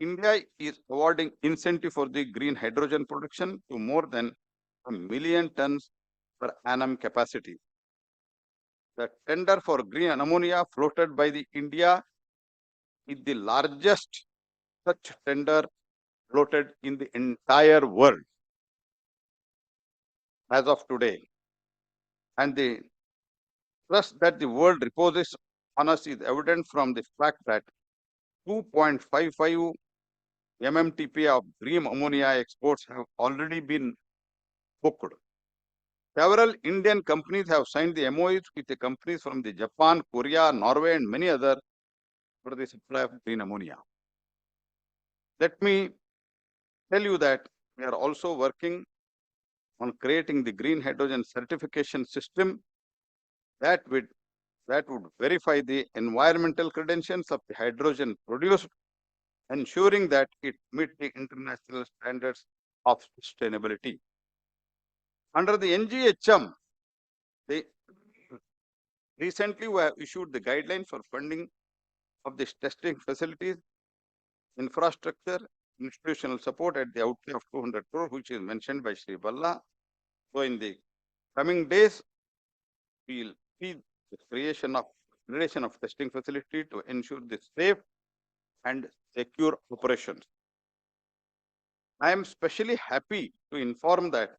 India is awarding incentive for the green hydrogen production to more than 1 million tons per annum capacity. The tender for green ammonia floated by the India is the largest such tender floated in the entire world as of today. And the trust that the world reposes on us is evident from the fact that 2.55 MMTP of green ammonia exports have already been booked. Several Indian companies have signed the MOUs with the companies from the Japan, Korea, Norway, and many others for the supply of green ammonia. Let me tell you that we are also working on creating the green hydrogen certification system that would verify the environmental credentials of the hydrogen produced, ensuring that it meets the international standards of sustainability. Under the NGHM, recently we have issued the guidelines for funding of this testing facilities, infrastructure, institutional support at the outlay of 200 crore, which is mentioned by Sri Bhalla. So in the coming days, we will see the creation of testing facility to ensure the safe and secure operations. I am especially happy to inform that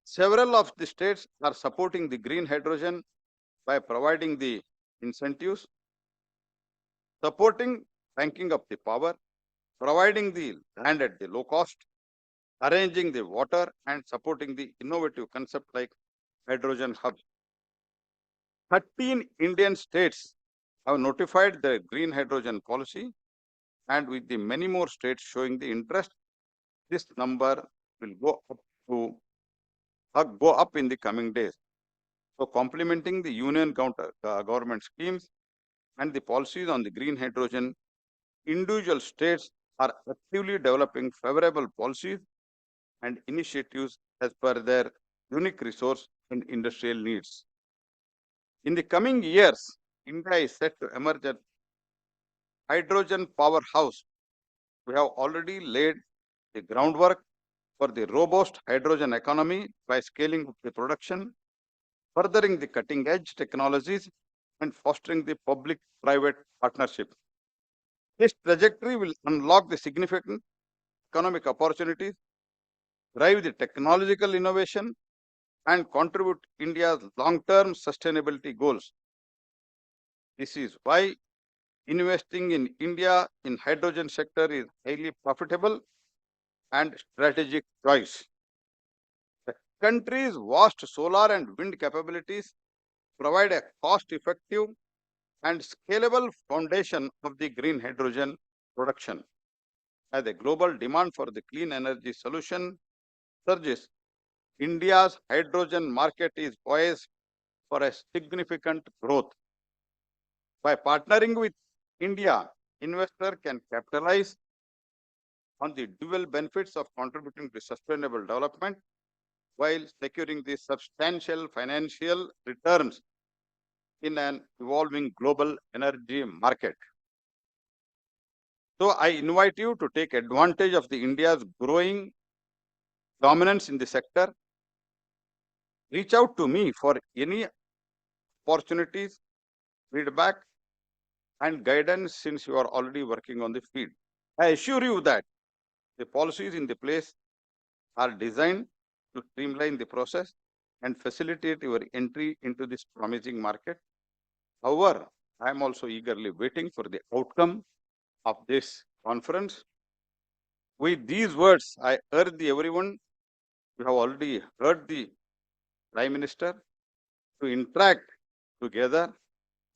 several of the states are supporting the green hydrogen by providing the incentives, supporting banking of the power, providing the land at the low cost, arranging the water, and supporting the innovative concept like hydrogen hubs. 13 Indian states have notified their green hydrogen policy, and with the many more states showing the interest, this number will go up in the coming days. So, complementing the union government schemes and the policies on the green hydrogen, individual states are actively developing favorable policies and initiatives as per their unique resource and industrial needs. In the coming years, India is set to emerge as hydrogen powerhouse. We have already laid the groundwork for the robust hydrogen economy by scaling up the production, furthering the cutting edge technologies, and fostering the public-private partnership. This trajectory will unlock the significant economic opportunities, drive the technological innovation, and contribute India's long-term sustainability goals. This is why investing in India in hydrogen sector is highly profitable and strategic choice. The country's vast solar and wind capabilities provide a cost-effective and scalable foundation of the green hydrogen production. As the global demand for the clean energy solution surges, India's hydrogen market is poised for a significant growth. By partnering with India, investor can capitalize on the dual benefits of contributing to sustainable development while securing the substantial financial returns in an evolving global energy market. So I invite you to take advantage of the India's growing dominance in the sector. Reach out to me for any opportunities, feedback, and guidance since you are already working on the field. I assure you that the policies in the place are designed to streamline the process and facilitate your entry into this promising market. However, I am also eagerly waiting for the outcome of this conference. With these words, I urge everyone, you have already heard the Prime Minister, to interact together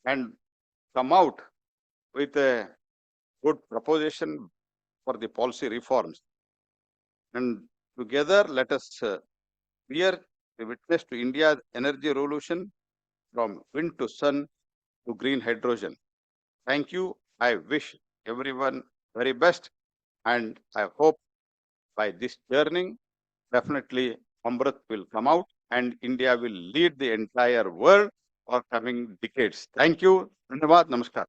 and come out with a good proposition for the policy reforms. And together, let us bear the witness to India's energy revolution from wind to sun to green hydrogen. Thank you. I wish everyone very best, and I hope by this journey, definitely Amrit will come out and India will lead the entire world for coming decades. Thank you. Dhanyavad. Namaskar.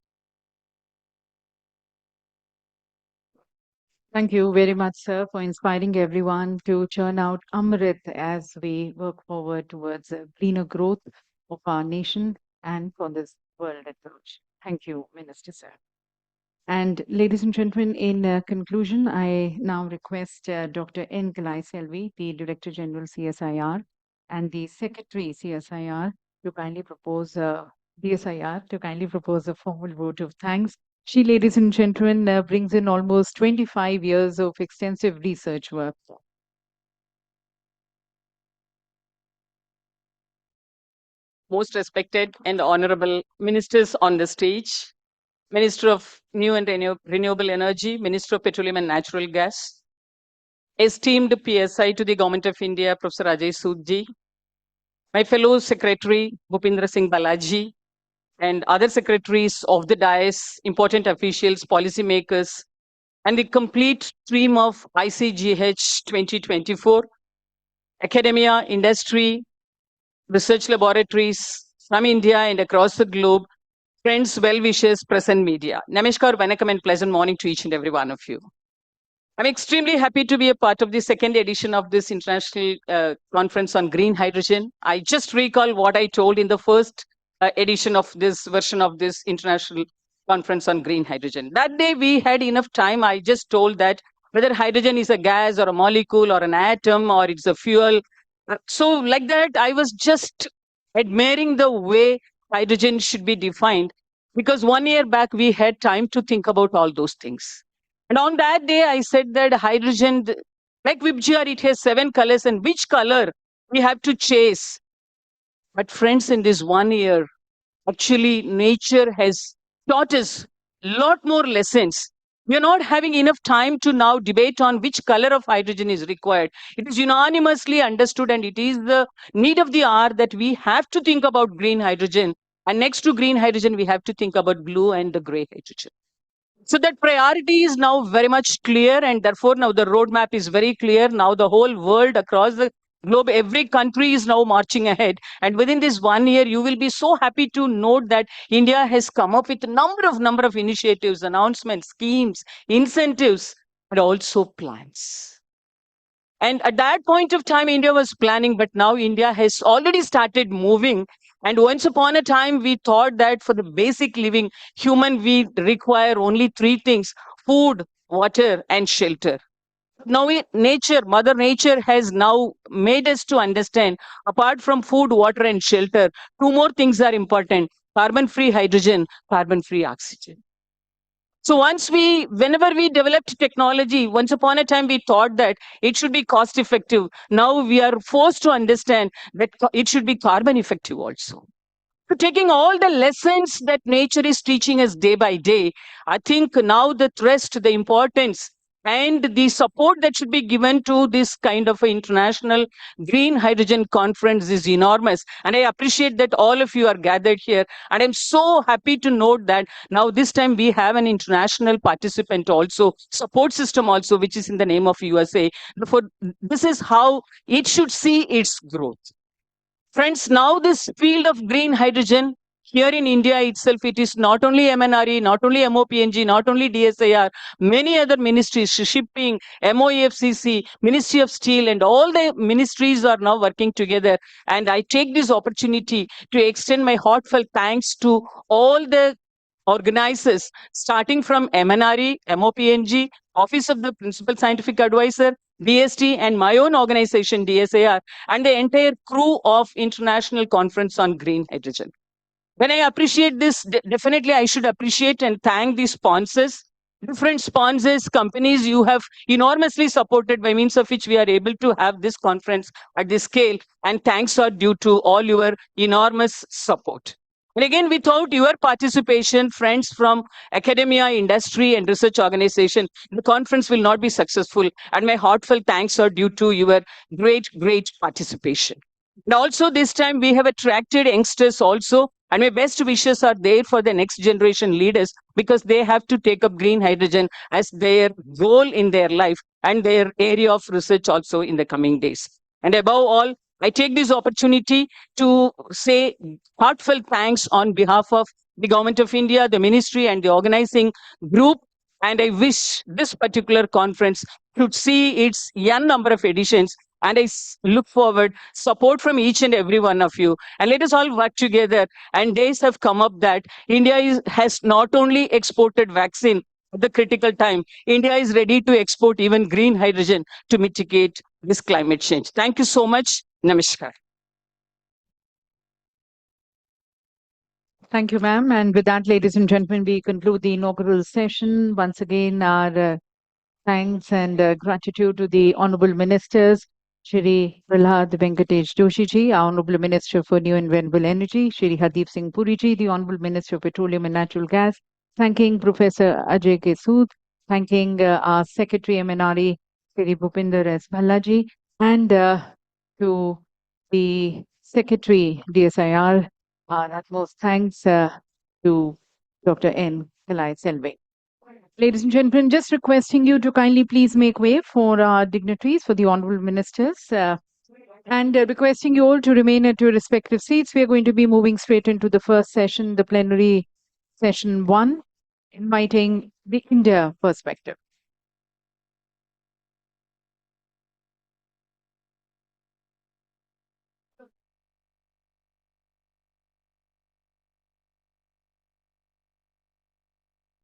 Thank you very much, sir, for inspiring everyone to churn out Amrit as we work forward towards a cleaner growth of our nation and for this world at large. Thank you, Minister, sir. And ladies and gentlemen, in conclusion, I now request Dr. N. Kalaiselvi, the Director General CSIR, and the Secretary CSIR to kindly propose DSIR to kindly propose a formal vote of thanks. She, ladies and gentlemen, brings in almost 25 years of extensive research work. Most respected and honorable ministers on the stage, Minister of New and Renewable Energy, Minister of Petroleum and Natural Gas, esteemed PSI to the Government of India, Professor Ajay Sood ji, my fellow Secretary Bhupinder Singh Balaji, and other secretaries of the dais, important officials, policymakers, and the complete team of ICGH 2024, academia, industry, research laboratories from India and across the globe, friends, well-wishers, present media. Namaskar, Vanakkam, and pleasant morning to each and every one of you. I'm extremely happy to be a part of the second edition of this international conference on green hydrogen. I just recall what I told in the first edition of this version of this international conference on green hydrogen. That day we had enough time. I just told that whether hydrogen is a gas or a molecule or an atom or it's a fuel. So like that, I was just admiring the way hydrogen should be defined, because 1 year back we had time to think about all those things. And on that day, I said that hydrogen, like Vibgr, it has 7 colors, and which color we have to chase. But friends, in this 1 year, actually nature has taught us a lot more lessons. We are not having enough time to now debate on which color of hydrogen is required. It is unanimously understood, and it is the need of the hour that we have to think about green hydrogen. And next to green hydrogen, we have to think about blue and the gray hydrogen. So that priority is now very much clear, and therefore now the roadmap is very clear. Now the whole world across the globe, every country is now marching ahead. And within this 1 year, you will be so happy to note that India has come up with a number of initiatives, announcements, schemes, incentives, and also plans. And at that point of time, India was planning, but now India has already started moving. And once upon a time, we thought that for the basic living human, we require only 3 things: food, water, and shelter. Now, Mother Nature has now made us to understand, apart from food, water, and shelter, 2 more things are important: carbon-free hydrogen, carbon-free oxygen. So whenever we developed technology, once upon a time, we thought that it should be cost effective. Now we are forced to understand that it should be carbon effective also. So taking all the lessons that nature is teaching us day by day, I think now the thrust, the importance and the support that should be given to this kind of international green hydrogen conference is enormous. And I appreciate that all of you are gathered here. And I'm so happy to note that now this time we have an international participant also, support system also, which is in the name of USA. Therefore, this is how it should see its growth. Friends, now this field of green hydrogen here in India itself, it is not only MNRE, not only MOPNG, not only DSIR, many other ministries, shipping, MOEFCC, Ministry of Steel, and all the ministries are now working together. And I take this opportunity to extend my heartfelt thanks to all the organizers, starting from MNRE, MOPNG, Office of the Principal Scientific Advisor, DST, and my own organization, DSIR, and the entire crew of International Conference on Green Hydrogen. When I appreciate this, definitely I should appreciate and thank the sponsors, different sponsors, companies you have enormously supported, by means of which we are able to have this conference at this scale. And thanks are due to all your enormous support. And again, without your participation, friends from academia, industry, and research organization, the conference will not be successful. And my heartfelt thanks are due to your great participation. And also this time we have attracted youngsters also, and my best wishes are there for the next generation leaders, because they have to take up green hydrogen as their goal in their life and their area of research also in the coming days. And above all, I take this opportunity to say heartfelt thanks on behalf of the Government of India, the Ministry, and the organizing group. And I wish this particular conference should see its young number of editions. And I look forward support from each and every one of you. And let us all work together. And days have come up that India has not only exported vaccine at the critical time, India is ready to export even green hydrogen to mitigate this climate change. Thank you so much. Namaskar. Thank you, ma'am. And with that, ladies and gentlemen, we conclude the inaugural session. Once again, our thanks and gratitude to the honorable ministers, Shri Pralhad Venkatesh Joshi ji, our Honorable Minister for New and Renewable Energy, Shri Hardeep Singh Puri ji, the Honorable Minister of Petroleum and Natural Gas, thanking Professor Ajay K. Sood, thanking our Secretary MNRE, Shri Bhupinder S. Bhalla ji, and to the Secretary DSIR, our utmost thanks to Dr. N. Kalaiselvi. Ladies and gentlemen, just requesting you to kindly please make way for our dignitaries, for the honorable ministers, and requesting you all to remain at your respective seats. We are going to be moving straight into the first session, the plenary session 1, inviting the India perspective.